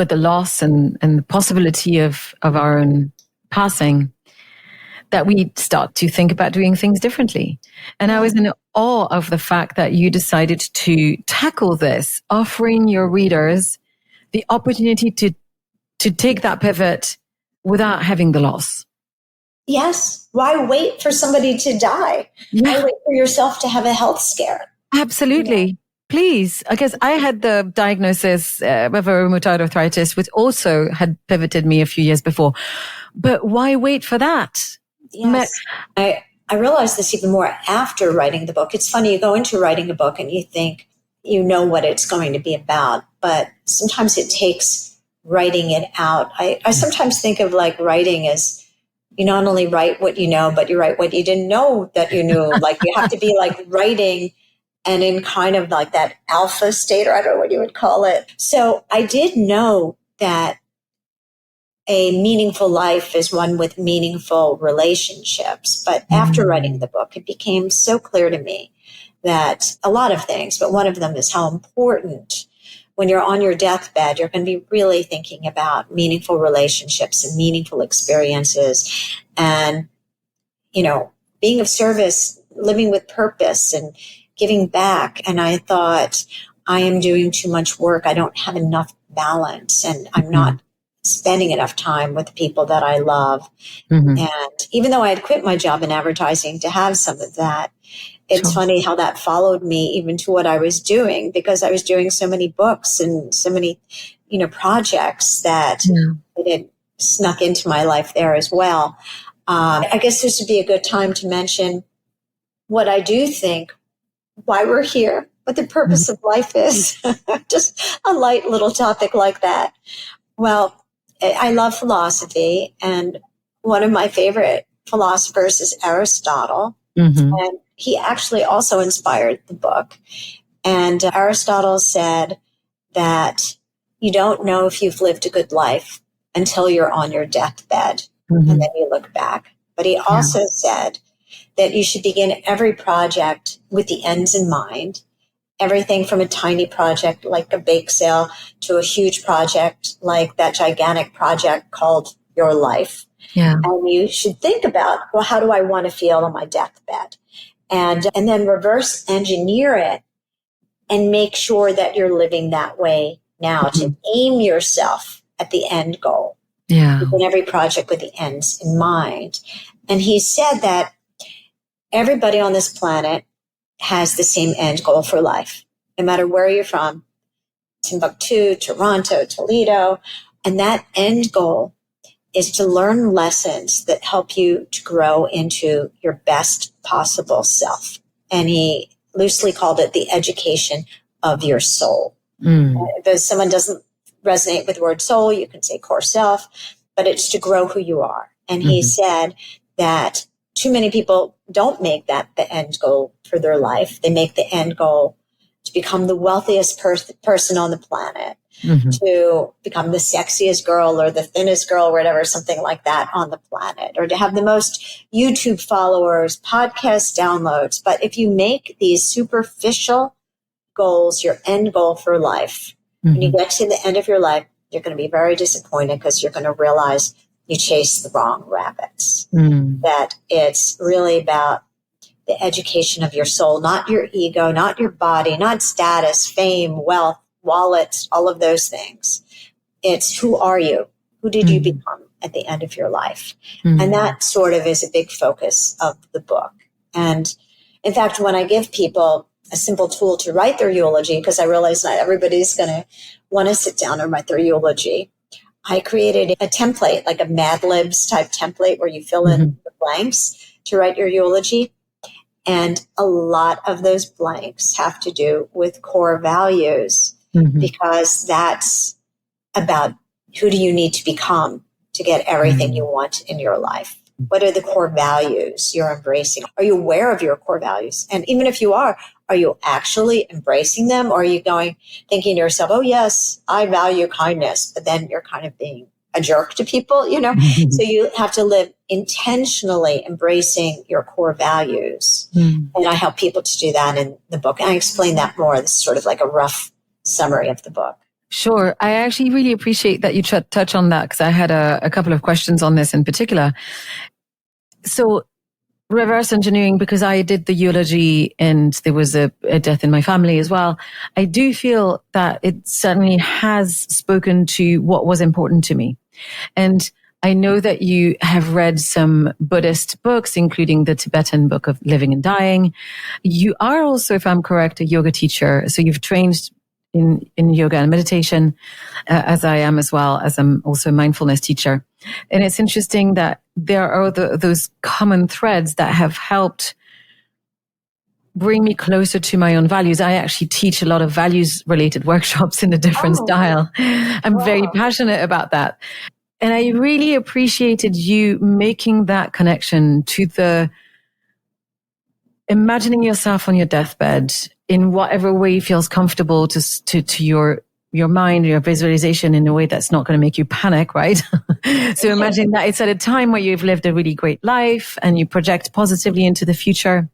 the loss and the possibility of our own passing, that we start to think about doing things differently. And I was in awe of the fact that you decided to tackle this, offering your readers the opportunity to take that pivot without having the loss. Yes. Why wait for somebody to die? Yeah. Why wait for yourself to have a health scare? Absolutely. Yeah. Please. I guess I had the diagnosis of a rheumatoid arthritis, which also had pivoted me a few years before. But why wait for that? Yes. I realized this even more after writing the book. It's funny, you go into writing a book and you think you know what it's going to be about, but sometimes it takes writing it out. I sometimes think of like writing as you not only write what you know, but you write what you didn't know that you knew. Like you have to be like writing and in kind of like that alpha state, or I don't know what you would call it. So I did know that a meaningful life is one with meaningful relationships. But after writing the book, it became so clear to me that a lot of things, but one of them is how important when you're on your deathbed, you're going to be really thinking about meaningful relationships and meaningful experiences and, you know, being of service, living with purpose and giving back. And I thought, I am doing too much work. I don't have enough balance and I'm not spending enough time with the people that I love. And even though I had quit my job in advertising to have some of that, it's funny how that followed me even to what I was doing, because I was doing so many books and so many, you know, projects that it had snuck into my life there as well. I guess this would be a good time to mention what I do think, why we're here, what the purpose of life is. Just a light little topic like that. Well, I love philosophy, and one of my favorite philosophers is Aristotle. And he actually also inspired the book. And Aristotle said that you don't know if you've lived a good life until you're on your deathbed, and then you look back. But he also said that you should begin every project with the ends in mind. Everything from a tiny project like a bake sale to a huge project like that gigantic project called your life. And you should think about, well, how do I want to feel on my deathbed? And then reverse engineer it and make sure that you're living that way now, to aim yourself at the end goal. In every project with the ends in mind. And he said that everybody on this planet has the same end goal for life, no matter where you're from, Timbuktu, Toronto, Toledo. And that end goal is to learn lessons that help you to grow into your best possible self. And he loosely called it the education of your soul. If someone doesn't resonate with the word soul, you can say core self, but it's to grow who you are. And he said that too many people don't make that the end goal for their life. They make the end goal to become the wealthiest person on the planet, to become the sexiest girl or the thinnest girl, or whatever, something like that on the planet, or to have the most YouTube followers, podcast downloads. But if you make these superficial goals your end goal for life, when you get to the end of your life, you're going to be very disappointed, because you're going to realize you chased the wrong rabbits. That it's really about the education of your soul, not your ego, not your body, not status, fame, wealth, wallets, all of those things. It's who are you? Who did you become at the end of your life? And that sort of is a big focus of the book. And in fact, when I give people a simple tool to write their eulogy, because I realize not everybody's going to want to sit down and write their eulogy, I created a template, like a Mad Libs type template where you fill in the blanks to write your eulogy. And a lot of those blanks have to do with core values, because that's about who do you need to become to get everything you want in your life. What are the core values you're embracing? Are you aware of your core values? And even if you are you actually embracing them? Or are you thinking to yourself, oh, yes, I value kindness, but then you're kind of being a jerk to people, So you have to live intentionally embracing your core values. And I help people to do that in the book. And I explain that more. This is sort of like a rough summary of the book. Sure. I actually really appreciate that you touch on that, because I had a couple of questions on this in particular. So reverse engineering, because I did the eulogy and there was a death in my family as well. I do feel that it certainly has spoken to what was important to me. And I know that you have read some Buddhist books, including the Tibetan book of Living and Dying. You are also, if I'm correct, a yoga teacher. So you've trained in yoga and meditation, as I am as well, as I'm also a mindfulness teacher. And it's interesting that there are those common threads that have helped bring me closer to my own values. I actually teach a lot of values-related workshops in a different style. I'm very passionate about that. And I really appreciated you making that connection to the imagining yourself on your deathbed in whatever way feels comfortable to your mind, your visualization, in a way that's not going to make you panic, right? So imagine that it's at a time where you've lived a really great life and you project positively into the future.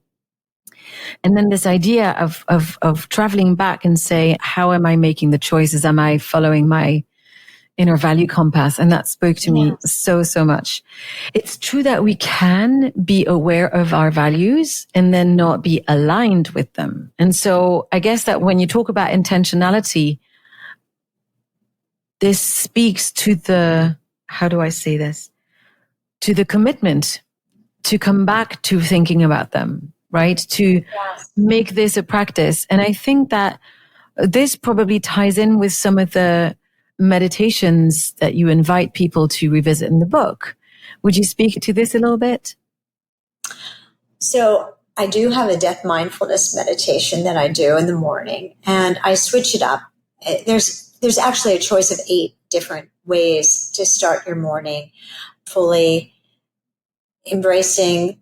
And then this idea of traveling back and say, how am I making the choices? Am I following my inner value compass? And that spoke to me so much. It's true that we can be aware of our values and then not be aligned with them. And so I guess that when you talk about intentionality, this speaks to the, how do I say this? To the commitment to come back to thinking about them, right? To make this a practice. And I think that this probably ties in with some of the meditations that you invite people to revisit in the book. Would you speak to this a little bit? So I do have a death mindfulness meditation that I do in the morning, and I switch it up. There's actually a choice of 8 different ways to start your morning, fully embracing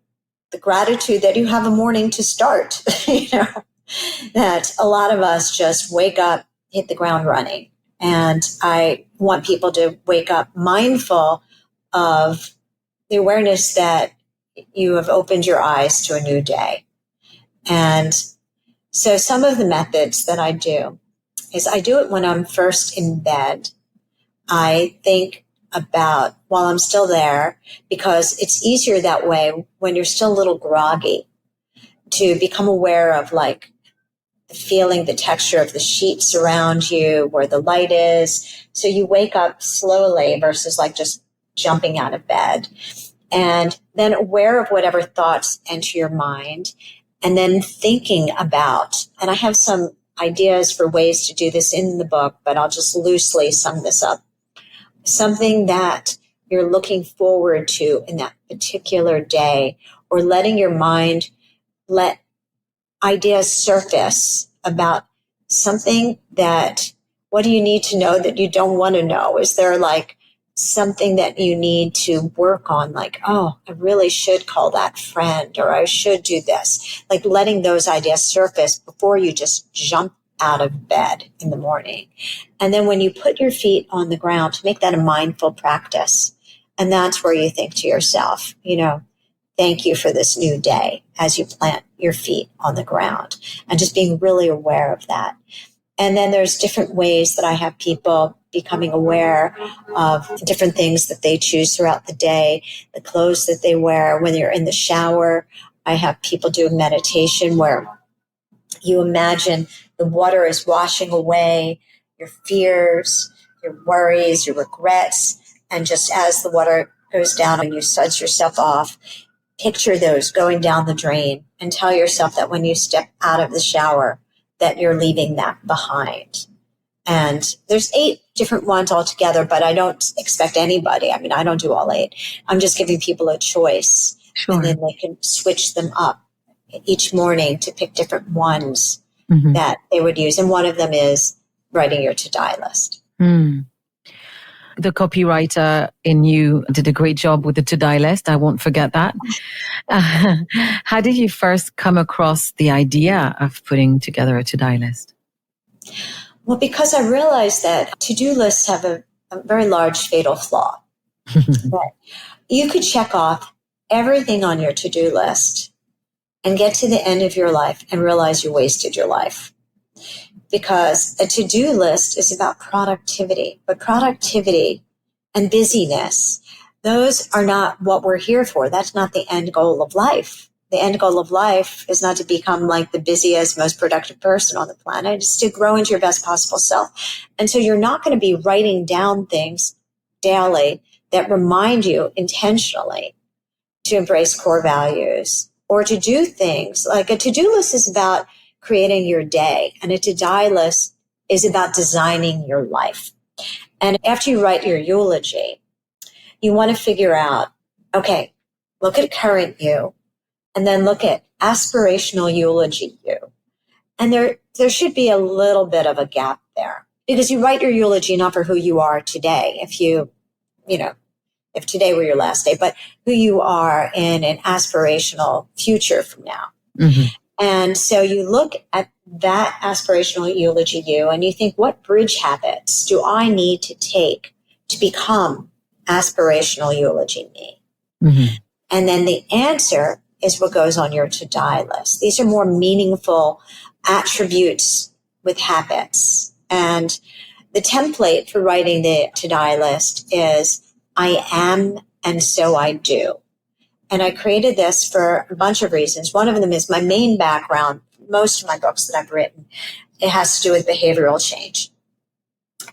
the gratitude that you have a morning to start. That a lot of us just wake up, hit the ground running. And I want people to wake up mindful of the awareness that you have opened your eyes to a new day. And so some of the methods that I do is I do it when I'm first in bed. I think about while I'm still there, because it's easier that way when you're still a little groggy to become aware of like the feeling, the texture of the sheets around you, where the light is. So you wake up slowly versus like just jumping out of bed. And then aware of whatever thoughts enter your mind, and then thinking about, and I have some ideas for ways to do this in the book, but I'll just loosely sum this up. Something that you're looking forward to in that particular day, or letting your mind let ideas surface about something that, what do you need to know that you don't want to know? Is there like something that you need to work on? Like, oh, I really should call that friend, or I should do this. Like letting those ideas surface before you just jump out of bed in the morning. And then when you put your feet on the ground, to make that a mindful practice. And that's where you think to yourself, thank you for this new day, as you plant your feet on the ground, and just being really aware of that. And then there's different ways that I have people becoming aware of different things that they choose throughout the day, the clothes that they wear. When you're in the shower, I have people do a meditation where you imagine the water is washing away your fears, your worries, your regrets. And just as the water goes down and you suds yourself off, picture those going down the drain and tell yourself that when you step out of the shower, that you're leaving that behind. And there's 8 different ones altogether, but I don't expect anybody. I mean, I don't do all 8. I'm just giving people a choice. Sure. And then they can switch them up each morning to pick different ones that they would use. And one of them is writing your to-die list. The copywriter in you did a great job with the to-die list. I won't forget that. How did you first come across the idea of putting together a to-die list? Well, because I realized that to-do lists have a very large fatal flaw. That you could check off everything on your to-do list and get to the end of your life and realize you wasted your life. Because a to-do list is about productivity, but productivity and busyness, those are not what we're here for. That's not the end goal of life. The end goal of life is not to become like the busiest, most productive person on the planet. It's to grow into your best possible self. And so you're not going to be writing down things daily that remind you intentionally to embrace core values or to do things. Like a to-do list is about creating your day, and a to-die list is about designing your life. And after you write your eulogy, you want to figure out, okay, look at current you, and then look at aspirational eulogy you. And there should be a little bit of a gap there, because you write your eulogy not for who you are today, if today were your last day, but who you are in an aspirational future from now. And so you look at that aspirational eulogy you and you think, what bridge habits do I need to take to become aspirational eulogy me? And then the answer is what goes on your to-die list. These are more meaningful attributes with habits. And the template for writing the to-die list is I am and so I do. And I created this for a bunch of reasons. One of them is my main background. Most of my books that I've written, it has to do with behavioral change.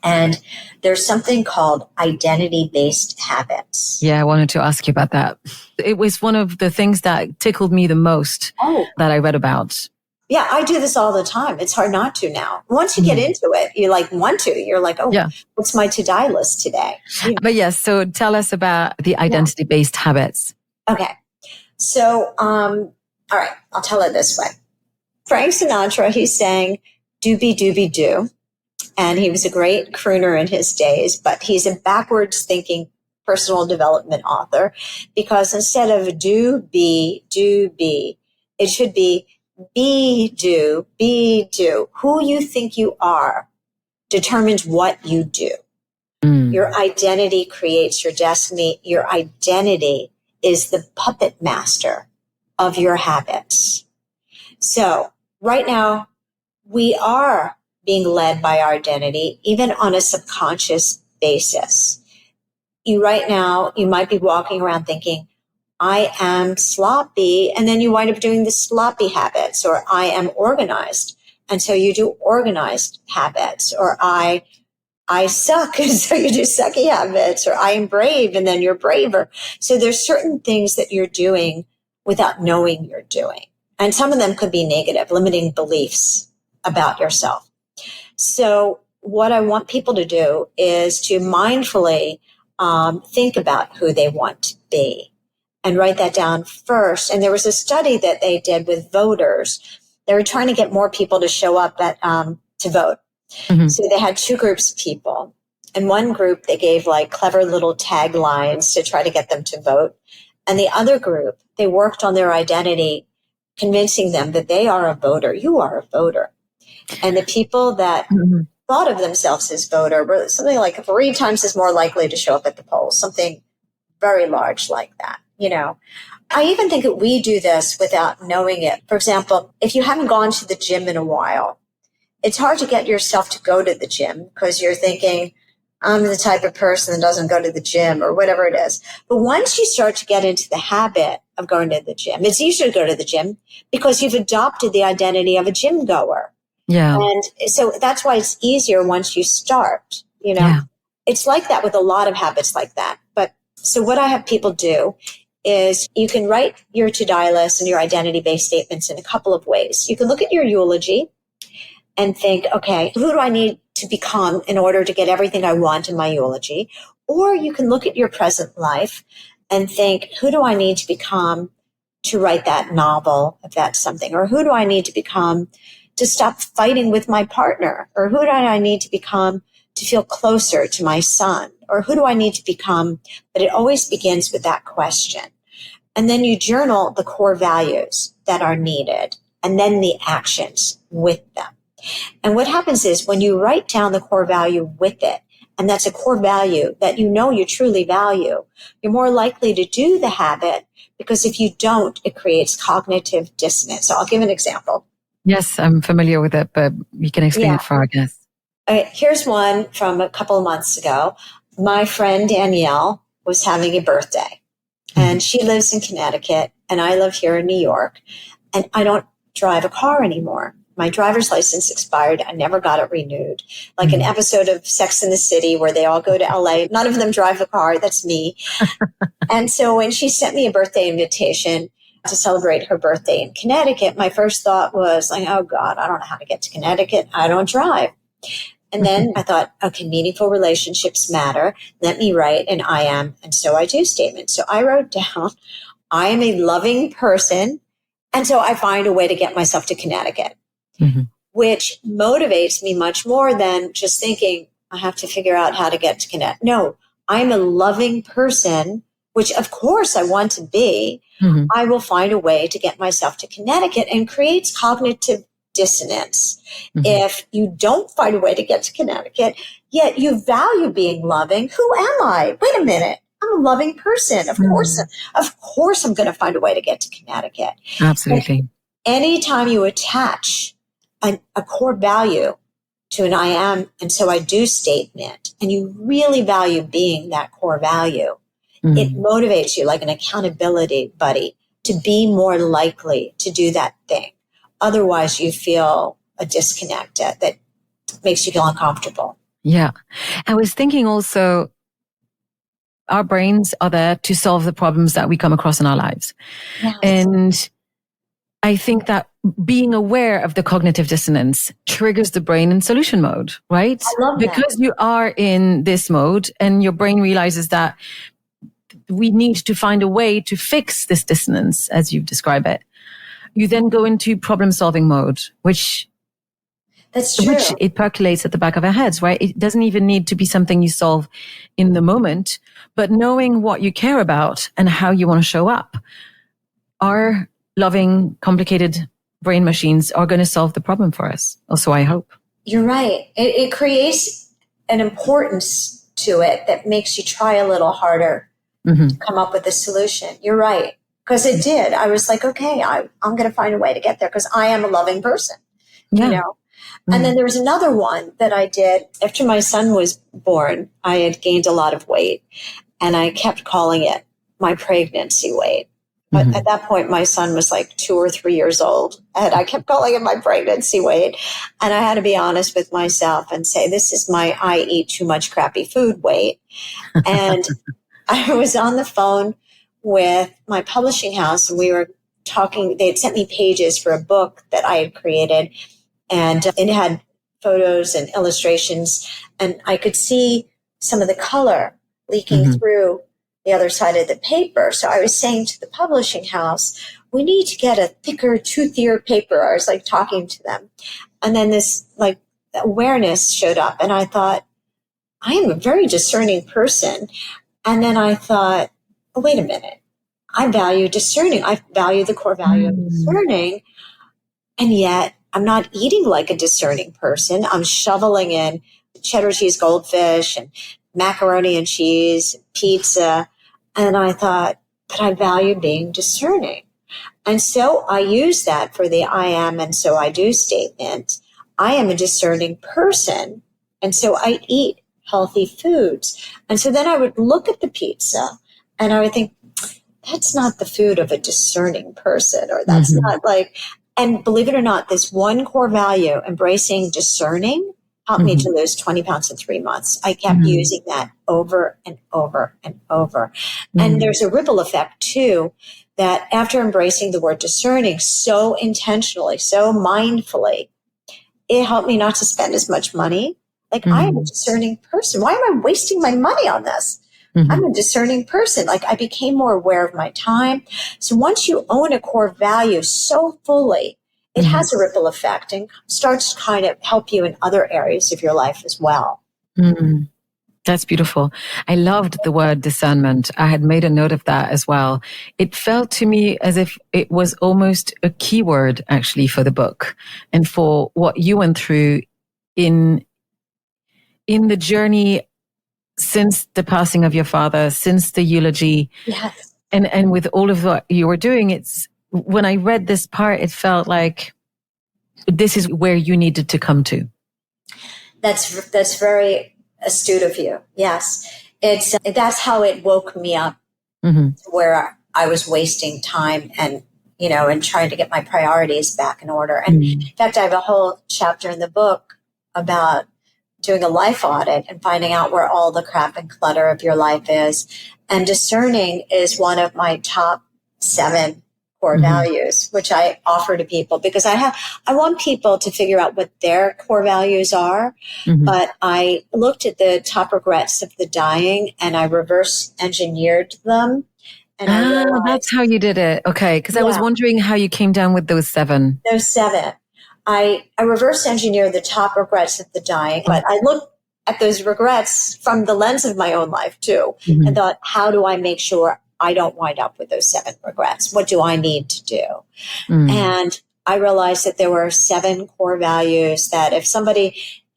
And there's something called identity-based habits. Yeah, I wanted to ask you about that. It was one of the things that tickled me the most that I read about. Yeah, I do this all the time. It's hard not to now. Once you get into it, you want to. You're like, what's my to-die list today? But yes, so tell us about the identity-based habits. Okay. So, all right, I'll tell it this way. Frank Sinatra, he sang doobie doobie doo. And he was a great crooner in his days, but he's a backwards thinking personal development author, because instead of do, be, it should be do. Who you think you are determines what you do. Your identity creates your destiny. Your identity is the puppet master of your habits. So right now we are being led by our identity, even on a subconscious basis. Right now, you might be walking around thinking, I am sloppy, and then you wind up doing the sloppy habits, or I am organized, and so you do organized habits, or I suck, and so you do sucky habits, or I am brave, and then you're braver. So there's certain things that you're doing without knowing you're doing. And some of them could be negative, limiting beliefs about yourself. So what I want people to do is to mindfully think about who they want to be and write that down first. And there was a study that they did with voters. They were trying to get more people to show up to vote. So they had 2 groups of people. And one group, they gave like clever little taglines to try to get them to vote. And the other group, they worked on their identity, convincing them that they are a voter. You are a voter. And the people that thought of themselves as voter were something like 3 times as more likely to show up at the polls, something very large like that. I even think that we do this without knowing it. For example, if you haven't gone to the gym in a while, it's hard to get yourself to go to the gym because you're thinking, I'm the type of person that doesn't go to the gym or whatever it is. But once you start to get into the habit of going to the gym, it's easier to go to the gym because you've adopted the identity of a gym goer. Yeah. And so that's why it's easier once you start, Yeah. it's like that with a lot of habits like that. But so what I have people do is you can write your to-die list and your identity-based statements in a couple of ways. You can look at your eulogy and think, okay, who do I need to become in order to get everything I want in my eulogy? Or you can look at your present life and think, who do I need to become to write that novel, if that's something? Or who do I need to become to stop fighting with my partner? Or who do I need to become to feel closer to my son? Or who do I need to become? But it always begins with that question. And then you journal the core values that are needed and then the actions with them. And what happens is when you write down the core value with it, and that's a core value that you know you truly value, you're more likely to do the habit, because if you don't, it creates cognitive dissonance. So I'll give an example. Yes, I'm familiar with it, but you can explain it for our guests. Here's one from a couple of months ago. My friend Danielle was having a birthday, and she lives in Connecticut, and I live here in New York, and I don't drive a car anymore. My driver's license expired. I never got it renewed. Like an episode of Sex and the City where they all go to LA. None of them drive a car. That's me. And so when she sent me a birthday invitation to celebrate her birthday in Connecticut, my first thought was like, oh God, I don't know how to get to Connecticut. I don't drive. And then I thought, okay, meaningful relationships matter. Let me write an I am and so I do statement. So I wrote down, I am a loving person. And so I find a way to get myself to Connecticut. Which motivates me much more than just thinking I have to figure out how to get to Connecticut. No, I'm a loving person, which of course I want to be. I will find a way to get myself to Connecticut, and creates cognitive dissonance. If you don't find a way to get to Connecticut, yet you value being loving. Who am I? Wait a minute. I'm a loving person. Of course I'm going to find a way to get to Connecticut. Absolutely. And anytime you attach a core value to an I am and so I do statement, and you really value being that core value, it motivates you like an accountability buddy to be more likely to do that thing. Otherwise, you feel a disconnect that makes you feel uncomfortable. Yeah. I was thinking also, our brains are there to solve the problems that we come across in our lives. Yes. And I think that being aware of the cognitive dissonance triggers the brain in solution mode, right? I love that. Because you are in this mode and your brain realizes that we need to find a way to fix this dissonance, as you describe it. You then go into problem solving mode, which That's true. Which it percolates at the back of our heads, right? It doesn't even need to be something you solve in the moment, but knowing what you care about and how you want to show up. Our loving, complicated brain machines are going to solve the problem for us. Also, I hope. You're right. It creates an importance to it that makes you try a little harder to come up with a solution. You're right. Because it did. I was like, okay, I'm going to find a way to get there because I am a loving person, you know? And then there was another one that I did after my son was born. I had gained a lot of weight and I kept calling it my pregnancy weight. But at that point, my son was like 2 or 3 years old and I kept calling it my pregnancy weight. And I had to be honest with myself and say, this is my I eat too much crappy food weight. And I was on the phone with my publishing house and we were talking. They had sent me pages for a book that I had created. And it had photos and illustrations, and I could see some of the color leaking through the other side of the paper. So I was saying to the publishing house, we need to get a thicker, toothier paper. I was like talking to them. And then this like awareness showed up, and I thought, I am a very discerning person. And then I thought, oh, wait a minute. I value discerning. I value the core value of discerning. And yet I'm not eating like a discerning person. I'm shoveling in cheddar cheese goldfish and macaroni and cheese, pizza. And I thought, but I value being discerning. And so I use that for the I am and so I do statement. I am a discerning person. And so I eat healthy foods. And so then I would look at the pizza and I would think, that's not the food of a discerning person, or that's not like... And believe it or not, this one core value, embracing discerning, helped me to lose 20 pounds in 3 months. I kept using that over and over and over. And there's a ripple effect too, that after embracing the word discerning so intentionally, so mindfully, it helped me not to spend as much money. Like I am a discerning person. Why am I wasting my money on this? I'm a discerning person. Like I became more aware of my time. So once you own a core value so fully, it has a ripple effect and starts to kind of help you in other areas of your life as well. That's beautiful. I loved the word discernment. I had made a note of that as well. It felt to me as if it was almost a keyword actually for the book and for what you went through in the journey since the passing of your father, since the eulogy. Yes. And with all of what you were doing, it's when I read this part, it felt like this is where you needed to come to. That's very astute of you. Yes. That's how it woke me up where I was wasting time and trying to get my priorities back in order. And in fact, I have a whole chapter in the book about doing a life audit and finding out where all the crap and clutter of your life is. And discerning is one of my top 7 core values, which I offer to people because I want people to figure out what their core values are. But I looked at the top regrets of the dying and I reverse engineered them. And I realized, that's how you did it. Okay. Because I was wondering how you came down with those 7. Those 7. I reverse engineer the top regrets of the dying, but I looked at those regrets from the lens of my own life too, and thought, how do I make sure I don't wind up with those 7 regrets? What do I need to do? And I realized that there were 7 core values that if somebody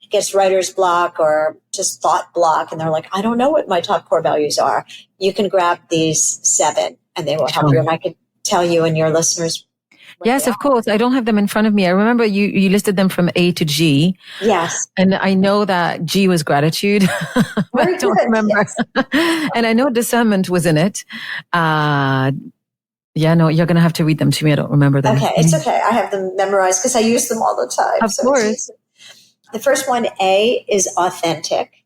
gets writer's block or just thought block and they're like, I don't know what my top core values are, you can grab these 7 and they will help you. And I could tell you and your listeners. Yes, of course. I don't have them in front of me. I remember you listed them from A to G. Yes. And I know that G was gratitude. But I don't remember. Yes. And I know discernment was in it. No, you're going to have to read them to me. I don't remember them. Okay, it's okay. I have them memorized because I use them all the time. Of course. The first one, A, is authentic.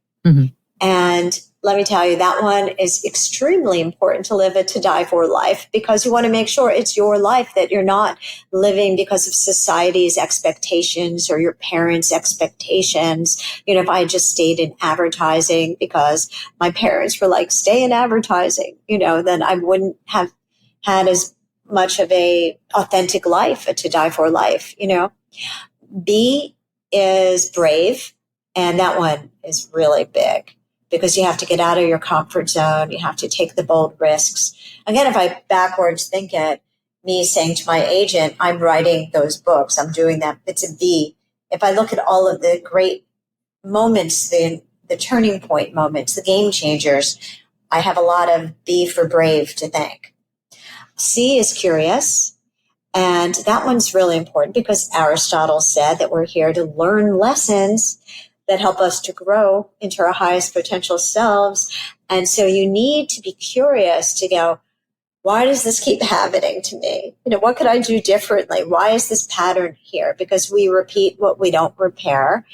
And let me tell you, that one is extremely important to live a to die for life because you want to make sure it's your life, that you're not living because of society's expectations or your parents' expectations. If I had just stayed in advertising because my parents were like, stay in advertising, then I wouldn't have had as much of a authentic life, a to die for life, B is brave. And that one is really big because you have to get out of your comfort zone. You have to take the bold risks. Again, if I backwards think it, me saying to my agent, I'm writing those books, I'm doing that. It's a B. If I look at all of the great moments, the turning point moments, the game changers, I have a lot of B for brave to thank. C is curious. And that one's really important because Aristotle said that we're here to learn lessons that help us to grow into our highest potential selves. And so you need to be curious to go, why does this keep happening to me? What could I do differently? Why is this pattern here? Because we repeat what we don't repair.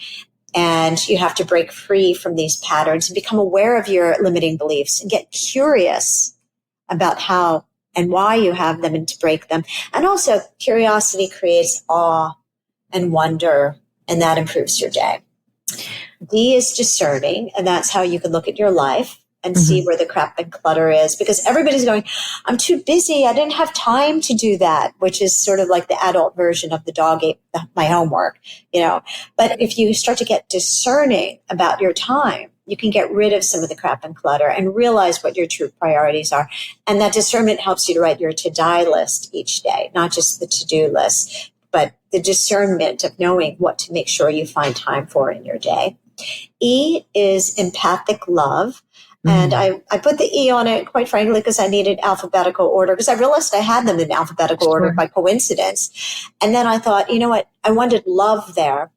And you have to break free from these patterns and become aware of your limiting beliefs and get curious about how and why you have them and to break them. And also curiosity creates awe and wonder, and that improves your day. D is discerning, and that's how you can look at your life and see where the crap and clutter is, because everybody's going, I'm too busy. I didn't have time to do that, which is sort of like the adult version of the dog ate my homework, But if you start to get discerning about your time, you can get rid of some of the crap and clutter and realize what your true priorities are. And that discernment helps you to write your to-die list each day, not just the to-do list, but the discernment of knowing what to make sure you find time for in your day. E is empathic love. And I put the E on it, quite frankly, because I needed alphabetical order, because I realized I had them in alphabetical order by coincidence. And then I thought, you know what? I wanted love there.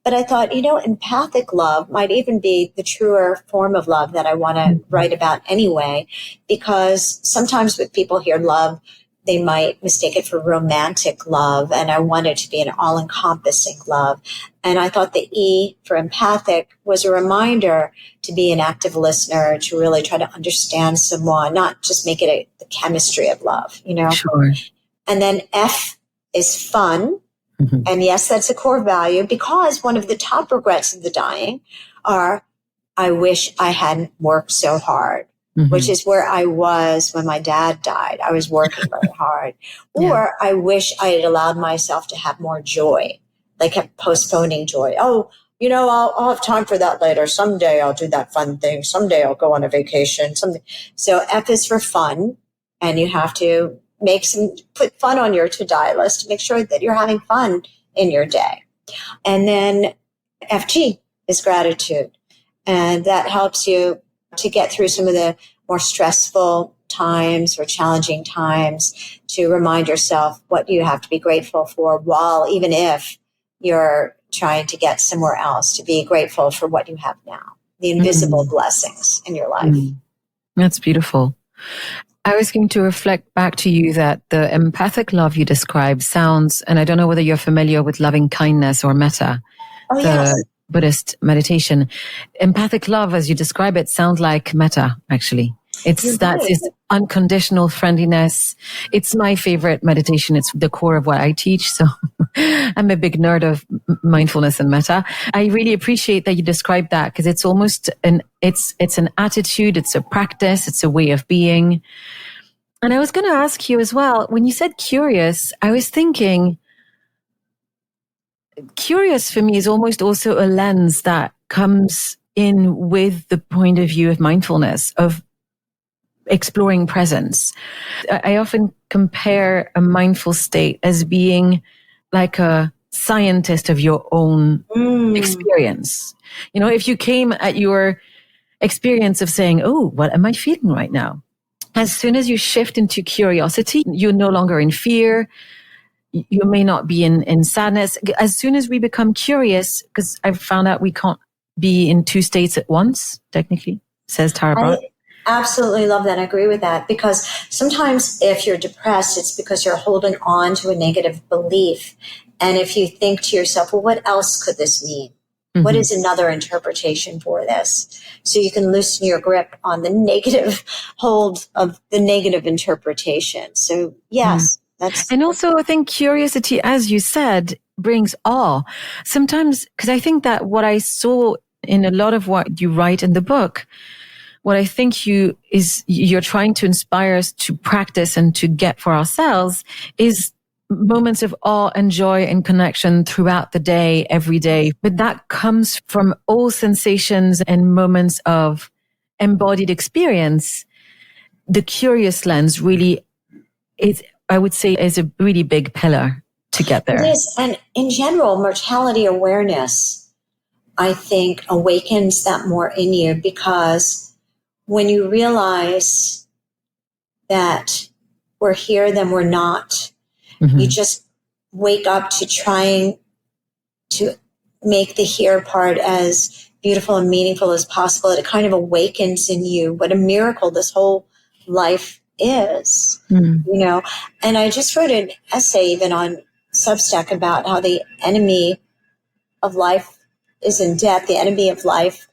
But I thought, empathic love might even be the truer form of love that I want to write about anyway, because sometimes when people hear love, they might mistake it for romantic love. And I wanted to be an all-encompassing love. And I thought the E for empathic was a reminder to be an active listener, to really try to understand someone, not just make it the chemistry of love, Sure. And then F is fun. Mm-hmm. And yes, that's a core value, because one of the top regrets of the dying are, I wish I hadn't worked so hard, mm-hmm. which is where I was when my dad died. I was working very hard. Or I wish I had allowed myself to have more joy. They kept postponing joy. Oh, I'll have time for that later. Someday I'll do that fun thing. Someday I'll go on a vacation. Someday. So F is for fun. And you have to put fun on your to-die list to make sure that you're having fun in your day. And then FG is gratitude. And that helps you to get through some of the more stressful times or challenging times, to remind yourself what you have to be grateful for, even if you're trying to get somewhere else, to be grateful for what you have now, the invisible blessings in your life. That's beautiful. I was going to reflect back to you that the empathic love you describe sounds, and I don't know whether you're familiar with loving kindness or metta, Yes. Buddhist meditation. Empathic love, as you describe it, sounds like metta, actually. It's unconditional friendliness. It's my favorite meditation. It's the core of what I teach. So I'm a big nerd of mindfulness and metta. I really appreciate that you described that, because it's almost it's an attitude. It's a practice. It's a way of being. And I was going to ask you as well, when you said curious, I was thinking curious for me is almost also a lens that comes in with the point of view of mindfulness, of exploring presence. I often compare a mindful state as being like a scientist of your own experience. If you came at your experience of saying, oh, what am I feeling right now? As soon as you shift into curiosity, you're no longer in fear. You may not be in sadness. As soon as we become curious, because I've found out we can't be in two states at once, technically, says Tara Brach. Absolutely love that. I agree with that, because sometimes if you're depressed, it's because you're holding on to a negative belief. And if you think to yourself, well, what else could this mean? Mm-hmm. What is another interpretation for this? So you can loosen your grip on the negative hold of the negative interpretation. So yes, and also I think curiosity, as you said, brings awe. Sometimes, because I think that what I saw in a lot of what you write in the book, what I think you're trying to inspire us to practice and to get for ourselves is moments of awe and joy and connection throughout the day, every day. But that comes from all sensations and moments of embodied experience. The curious lens really is, I would say, is a really big pillar to get there. It is. And in general, mortality awareness, I think, awakens that more in you, because when you realize that we're here, then we're not. You just wake up to trying to make the here part as beautiful and meaningful as possible. It kind of awakens in you what a miracle this whole life is, And I just wrote an essay even on Substack about how the enemy of life is in death. The enemy of life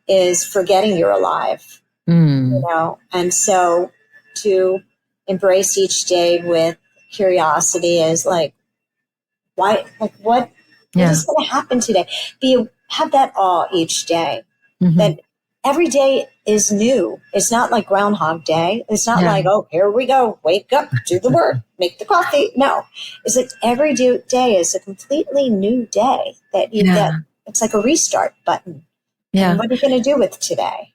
is forgetting you're alive. And so to embrace each day with curiosity is what is going to happen today? Have that awe each day. That every day is new. It's not like Groundhog Day. It's not like, oh, here we go. Wake up, do the work, make the coffee. No, it's like every day is a completely new day that it's like a restart button. Yeah. And what are you going to do with today?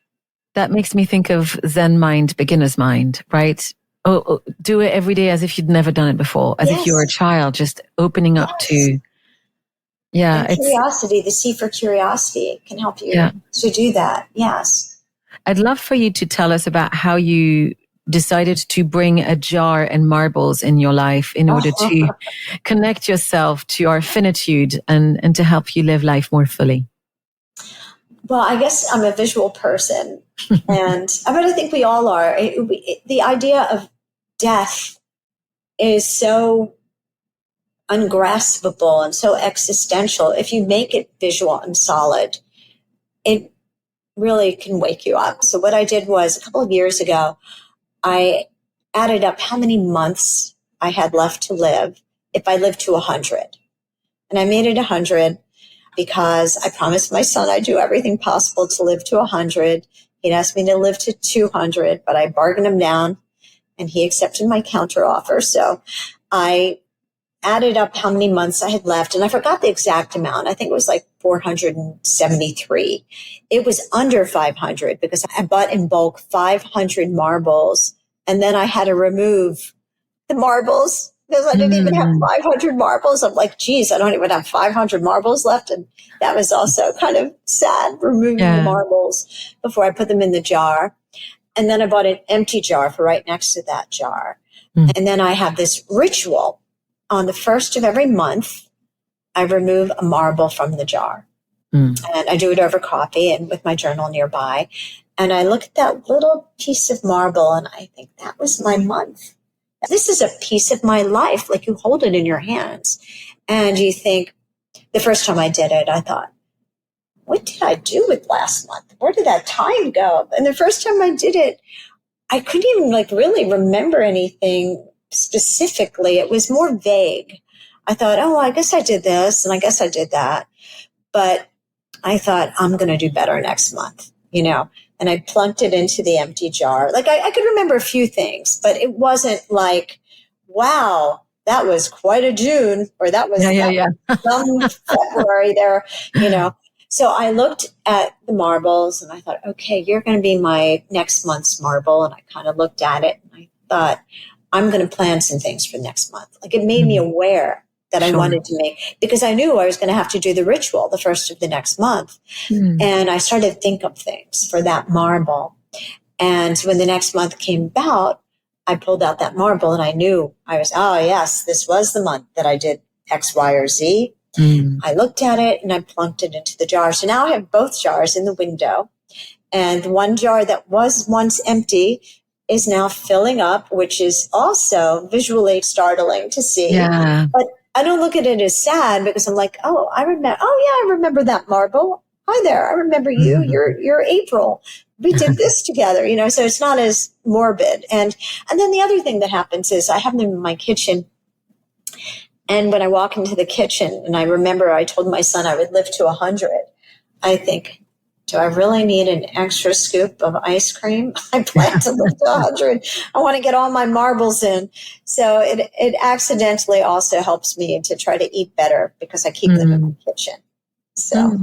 That makes me think of Zen mind, beginner's mind, right? Oh, do it every day as if you'd never done it before, as if you were a child, just opening up to, and curiosity, the C for curiosity can help you to do that. Yes. I'd love for you to tell us about how you decided to bring a jar and marbles in your life in order to connect yourself to our finitude and to help you live life more fully. Well, I guess I'm a visual person, but I think we all are. The idea of death is so ungraspable and so existential. If you make it visual and solid, it really can wake you up. So what I did was a couple of years ago, I added up how many months I had left to live if I lived to 100. And I made it 100 because I promised my son I'd do everything possible to live to 100. He'd asked me to live to 200, but I bargained him down and he accepted my counter offer. So I added up how many months I had left, and I forgot the exact amount. I think it was like 473. It was under 500 because I bought in bulk 500 marbles, and then I had to remove the marbles because I didn't even have 500 marbles. I'm like, geez, I don't even have 500 marbles left. And that was also kind of sad, removing the marbles before I put them in the jar. And then I bought an empty jar for right next to that jar. And then I have this ritual. On the first of every month, I remove a marble from the jar. And I do it over coffee and with my journal nearby. And I look at that little piece of marble and I think, that was my month. This is a piece of my life. Like, you hold it in your hands and you think, the first time I did it, I thought, what did I do with last month? Where did that time go? And the first time I did it, I couldn't even really remember anything specifically. It was more vague. I thought, oh, I guess I did this and I guess I did that. But I thought, I'm going to do better next month, and I plunked it into the empty jar. Like, I could remember a few things, but it wasn't like, wow, that was quite a June, or that was some February there, So I looked at the marbles and I thought, okay, you're going to be my next month's marble. And I kind of looked at it and I thought, I'm going to plan some things for next month. Like, it made me aware that I wanted to make, because I knew I was going to have to do the ritual the first of the next month. And I started to think of things for that marble. And when the next month came about, I pulled out that marble and I knew I was, oh yes, this was the month that I did X, Y, or Z. I looked at it and I plunked it into the jar. So now I have both jars in the window, and one jar that was once empty is now filling up, which is also visually startling to see. Yeah. But I don't look at it as sad because I'm like, I remember that marble. Hi there. I remember you. You're April. We did this together, so it's not as morbid. And then the other thing that happens is I have them in my kitchen. And when I walk into the kitchen and I remember I told my son I would live to 100, I think, do I really need an extra scoop of ice cream? I plan to live to 100. I want to get all my marbles in. So it accidentally also helps me to try to eat better because I keep them in my kitchen. So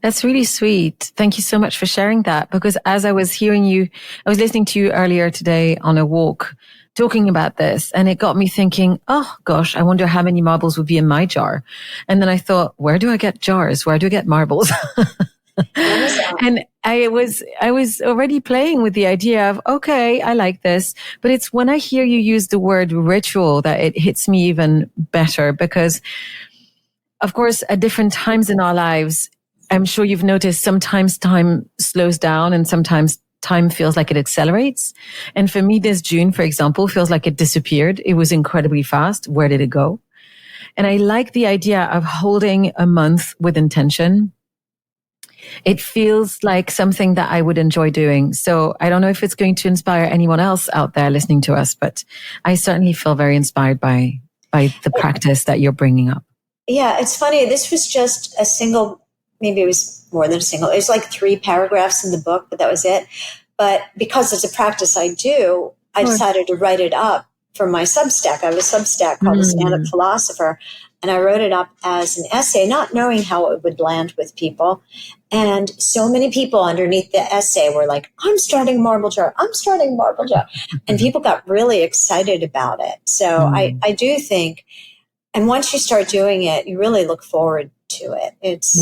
that's really sweet. Thank you so much for sharing that, because as I was hearing you, I was listening to you earlier today on a walk talking about this, and it got me thinking, oh gosh, I wonder how many marbles would be in my jar. And then I thought, where do I get jars? Where do I get marbles? And I was already playing with the idea of, okay, I like this, but it's when I hear you use the word ritual that it hits me even better, because of course, at different times in our lives, I'm sure you've noticed sometimes time slows down and sometimes time feels like it accelerates. And for me, this June, for example, feels like it disappeared. It was incredibly fast. Where did it go? And I like the idea of holding a month with intention. It feels like something that I would enjoy doing. So I don't know if it's going to inspire anyone else out there listening to us, but I certainly feel very inspired by the practice that you're bringing up. Yeah, it's funny. This was just a single, maybe it was more than a single. It was like 3 paragraphs in the book, but that was it. But because it's a practice I do, I decided to write it up for my Substack. I have a Substack called The Stand-Up Philosopher. And I wrote it up as an essay, not knowing how it would land with people. And so many people underneath the essay were like, I'm starting Marble Jar. I'm starting Marble Jar. And people got really excited about it. So I do think, and once you start doing it, you really look forward to it. It's,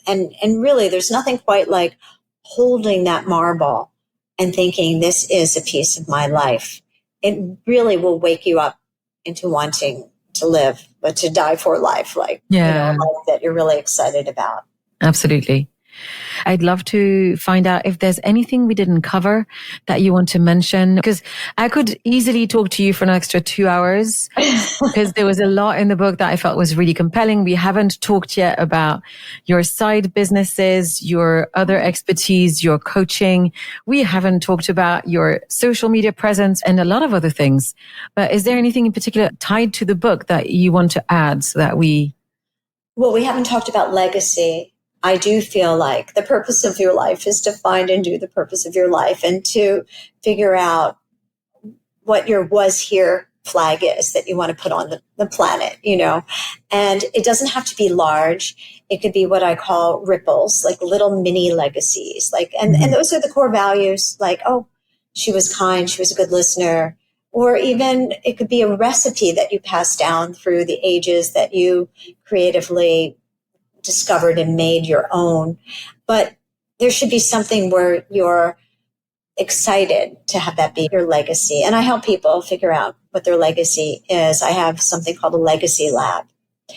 and really there's nothing quite like holding that marble and thinking this is a piece of my life. It really will wake you up into wanting to live, but to die for life, like, a life that you're really excited about. Absolutely. I'd love to find out if there's anything we didn't cover that you want to mention, because I could easily talk to you for an extra 2 hours because there was a lot in the book that I felt was really compelling. We haven't talked yet about your side businesses, your other expertise, your coaching. We haven't talked about your social media presence and a lot of other things. But is there anything in particular tied to the book that you want to add so that Well, we haven't talked about legacy. I do feel like the purpose of your life is to find and do the purpose of your life and to figure out what your was here flag is that you want to put on the planet, and it doesn't have to be large. It could be what I call ripples, like little mini legacies, and those are the core values, like, oh, she was kind, she was a good listener, or even it could be a recipe that you pass down through the ages that you creatively discovered and made your own. But there should be something where you're excited to have that be your legacy. And I help people figure out what their legacy is. I have something called a legacy lab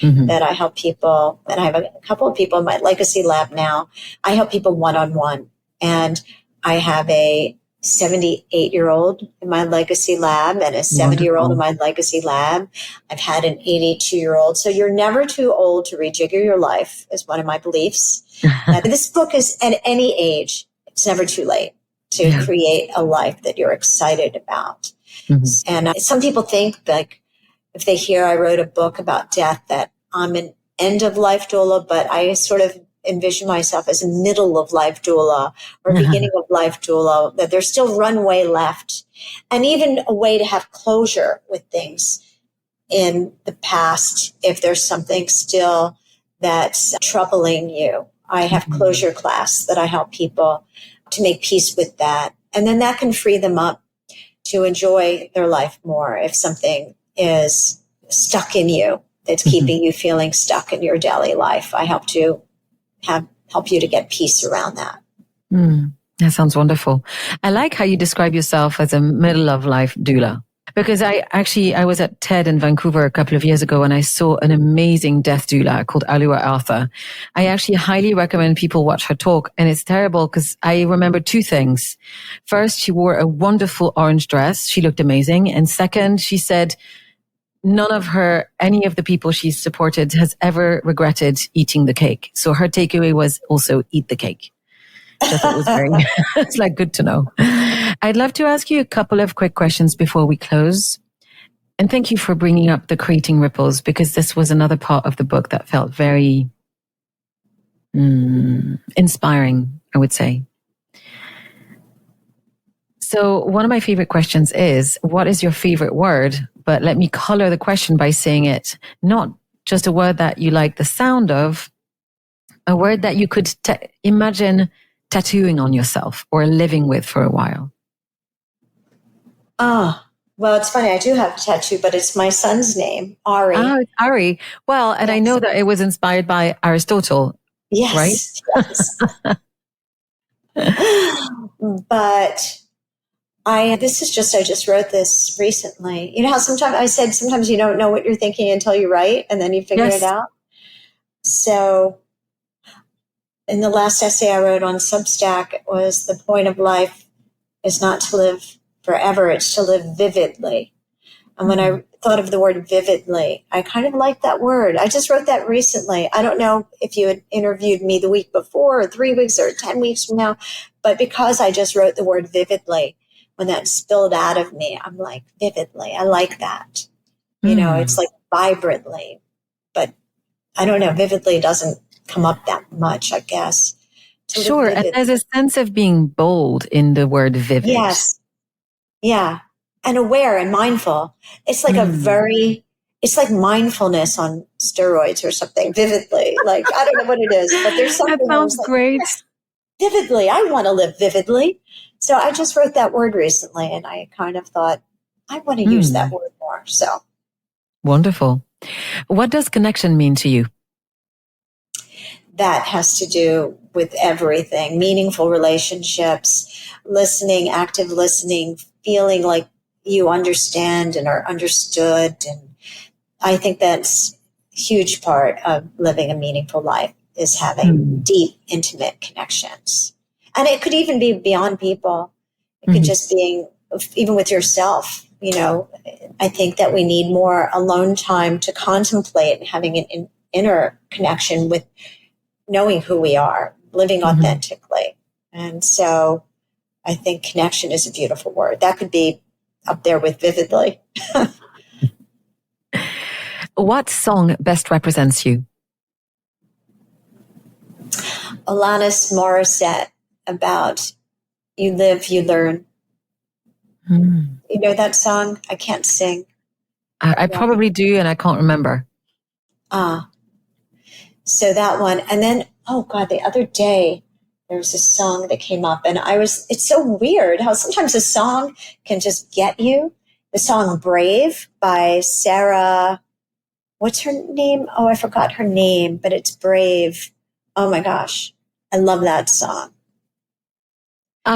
that I help people, and I have a couple of people in my legacy lab now. I help people one-on-one, and I have a 78-year-old in my legacy lab and a 70-year-old in my legacy lab. I've had an 82-year-old. So you're never too old to rejigger your life is one of my beliefs. This book is at any age. It's never too late to create a life that you're excited about. And some people think, like, if they hear I wrote a book about death, that I'm an end of life doula, but I sort of envision myself as a middle of life doula or beginning of life doula, that there's still runway left and even a way to have closure with things in the past if there's something still that's troubling you. I have closure class that I help people to make peace with that. And then that can free them up to enjoy their life more if something is stuck in you that's keeping you feeling stuck in your daily life. I help you to get peace around that. That sounds wonderful. I like how you describe yourself as a middle of life doula, because I was at TED in Vancouver a couple of years ago and I saw an amazing death doula called Alua Arthur. I actually highly recommend people watch her talk, and it's terrible because I remember two things. First, she wore a wonderful orange dress. She looked amazing. And second, she said, any of the people she's supported has ever regretted eating the cake. So her takeaway was also eat the cake. I thought it was very, it's like good to know. I'd love to ask you a couple of quick questions before we close. And thank you for bringing up the creating ripples, because this was another part of the book that felt very inspiring, I would say. So one of my favorite questions is, what is your favorite word? But let me color the question by saying it, not just a word that you like the sound of, a word that you could imagine tattooing on yourself or living with for a while. Well, it's funny. I do have a tattoo, but it's my son's name, Ari. It's Ari. Well, and yes. I know that it was inspired by Aristotle. Yes. Right? Yes. But I just wrote this recently. You know how sometimes you don't know what you're thinking until you write and then you figure it out. So in the last essay I wrote on Substack, it was the point of life is not to live forever. It's to live vividly. And when I thought of the word vividly, I kind of like that word. I just wrote that recently. I don't know if you had interviewed me the week before or 3 weeks or 10 weeks from now, but because I just wrote the word vividly, when that spilled out of me, I'm like, vividly. I like that. It's like vibrantly, but I don't know. Vividly doesn't come up that much, I guess. Sure. And there's a sense of being bold in the word vivid. Yes. Yeah. And aware and mindful. It's like it's like mindfulness on steroids or something, vividly. Like, I don't know what it is, but there's something. That sounds great. Vividly. I want to live vividly. So I just wrote that word recently and I kind of thought, I want to use that word more. So. Wonderful. What does connection mean to you? That has to do with everything. Meaningful relationships, listening, active listening, feeling like you understand and are understood. And I think that's a huge part of living a meaningful life. is having deep, intimate connections. And it could even be beyond people. It could just be even with yourself. You know, I think that we need more alone time to contemplate and having an inner connection with knowing who we are, living authentically. And so I think connection is a beautiful word. That could be up there with vividly. What song best represents you? Alanis Morissette, about you live, you learn. You know that song? I can't sing. I probably do, and I can't remember. So that one. And then, oh God, the other day, there was a song that came up, and it's so weird how sometimes a song can just get you. The song Brave by Sarah, what's her name? Oh, I forgot her name, but it's Brave. Oh my gosh. I love that song.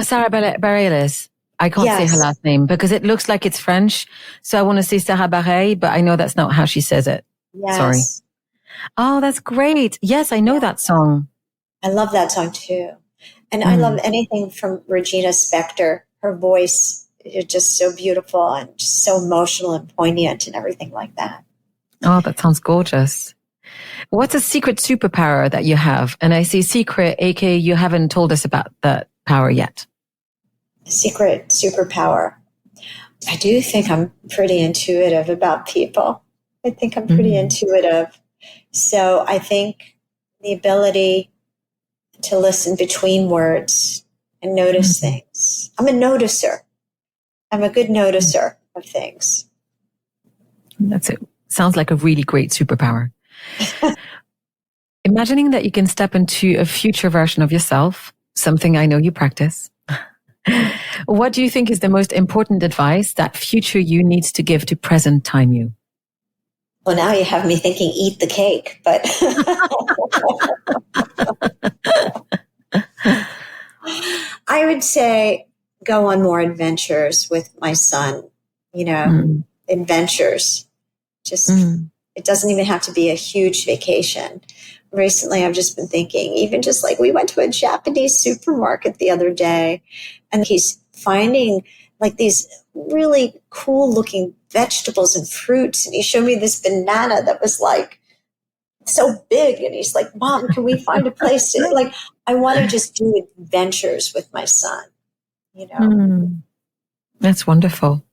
Sarah Bareilles. I can't say her last name because it looks like it's French. So I want to say Sarah Bareilles, but I know that's not how she says it. Yes. Sorry. Oh, that's great. Yes, I know that song. I love that song too. And I love anything from Regina Spektor. Her voice is just so beautiful and just so emotional and poignant and everything like that. Oh, that sounds gorgeous. What's a secret superpower that you have? And I say secret, aka you haven't told us about that power yet. Secret superpower. I do think I'm pretty intuitive about people. I think I'm pretty intuitive. So I think the ability to listen between words and notice things. I'm a noticer. I'm a good noticer of things. That's it. Sounds like a really great superpower. Imagining that you can step into a future version of yourself, something I know you practice. What do you think is the most important advice that future you needs to give to present time you? Well, now you have me thinking eat the cake, but I would say go on more adventures with my son, adventures. Just, it doesn't even have to be a huge vacation. Recently, I've just been thinking, even just like we went to a Japanese supermarket the other day, and he's finding like these really cool looking vegetables and fruits. And he showed me this banana that was like so big. And he's like, Mom, can we find a place to, like, I want to just do adventures with my son, That's wonderful.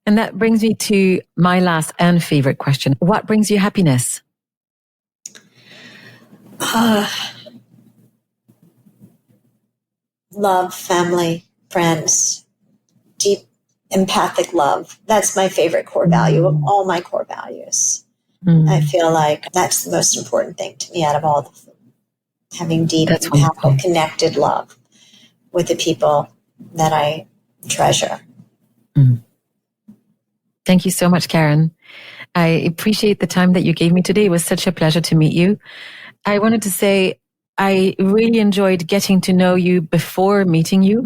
And that brings me to my last and favorite question. What brings you happiness? Love, family, friends, deep empathic love. That's my favorite core value of all my core values. I feel like that's the most important thing to me out of all of them. Having deep, empathic, connected love with the people that I treasure. Thank you so much, Karen. I appreciate the time that you gave me today. It was such a pleasure to meet you. I wanted to say I really enjoyed getting to know you before meeting you.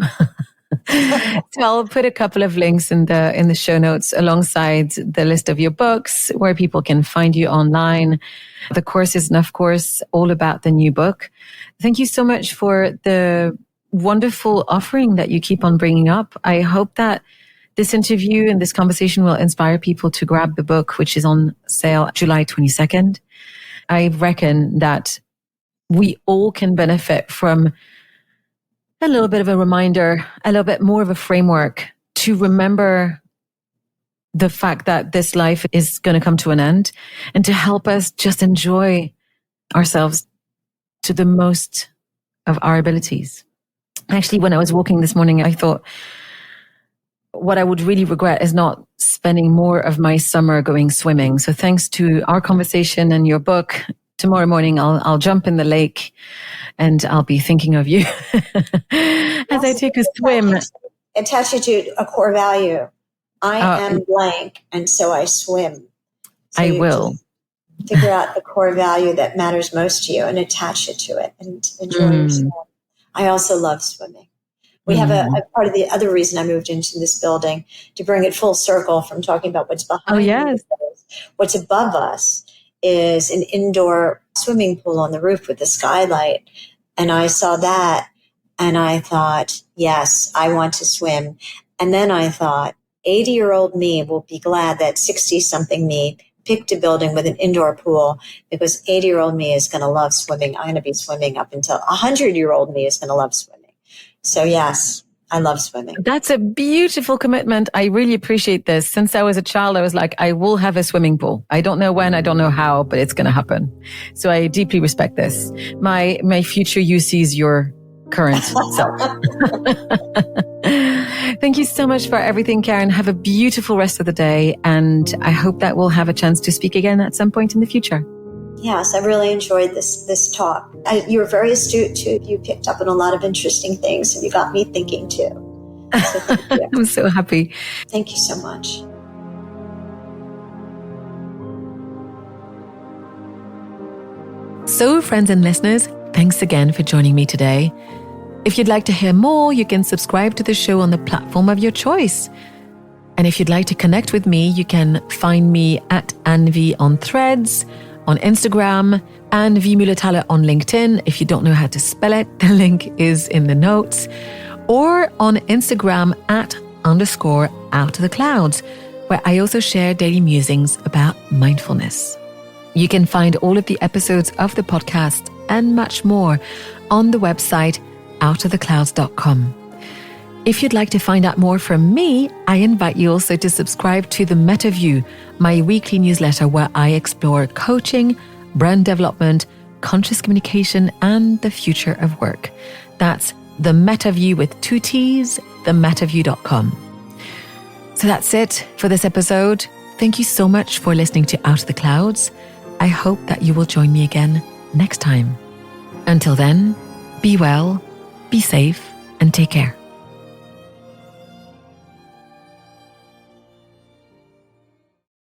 So I'll put a couple of links in the show notes alongside the list of your books where people can find you online, the courses, and of course, all about the new book. Thank you so much for the wonderful offering that you keep on bringing up. I hope that this interview and this conversation will inspire people to grab the book, which is on sale July 22nd. I reckon that we all can benefit from a little bit of a reminder, a little bit more of a framework to remember the fact that this life is going to come to an end and to help us just enjoy ourselves to the most of our abilities. Actually, when I was walking this morning, I thought what I would really regret is not spending more of my summer going swimming. So thanks to our conversation and your book, tomorrow morning I'll jump in the lake and I'll be thinking of you as I take a swim. Attach it to a core value. I am blank, and so I swim. So I will. Figure out the core value that matters most to you and attach it to it and enjoy yourself. I also love swimming. We have a part of the other reason I moved into this building to bring it full circle from talking about what's behind us, what's above us, is an indoor swimming pool on the roof with a skylight. And I saw that and I thought, yes, I want to swim. And then I thought, 80-year-old me will be glad that 60-something me picked a building with an indoor pool, because 80-year-old me is going to love swimming. I'm going to be swimming up until 100-year-old me is going to love swimming. So yes, I love swimming. That's a beautiful commitment. I really appreciate this. Since I was a child, I was like, I will have a swimming pool. I don't know when, I don't know how, but it's going to happen. So I deeply respect this. My future you sees your current self. Thank you so much for everything, Karen. Have a beautiful rest of the day. And I hope that we'll have a chance to speak again at some point in the future. Yes, I really enjoyed this talk. You were very astute too. You picked up on a lot of interesting things and you got me thinking too. So thank you. I'm so happy. Thank you so much. So, friends and listeners, thanks again for joining me today. If you'd like to hear more, you can subscribe to the show on the platform of your choice. And if you'd like to connect with me, you can find me at Anne V on Threads, on Instagram, Anne Mühlethaler on LinkedIn. If you don't know how to spell it, the link is in the notes. Or on Instagram @_out of the clouds, where I also share daily musings about mindfulness. You can find all of the episodes of the podcast and much more on the website outoftheclouds.com. If you'd like to find out more from me, I invite you also to subscribe to the Meta View, my weekly newsletter where I explore coaching, brand development, conscious communication, and the future of work. That's the Meta View with 2 T's, themetaview.com. So that's it for this episode. Thank you so much for listening to Out of the Clouds. I hope that you will join me again next time. Until then, be well, be safe, and take care.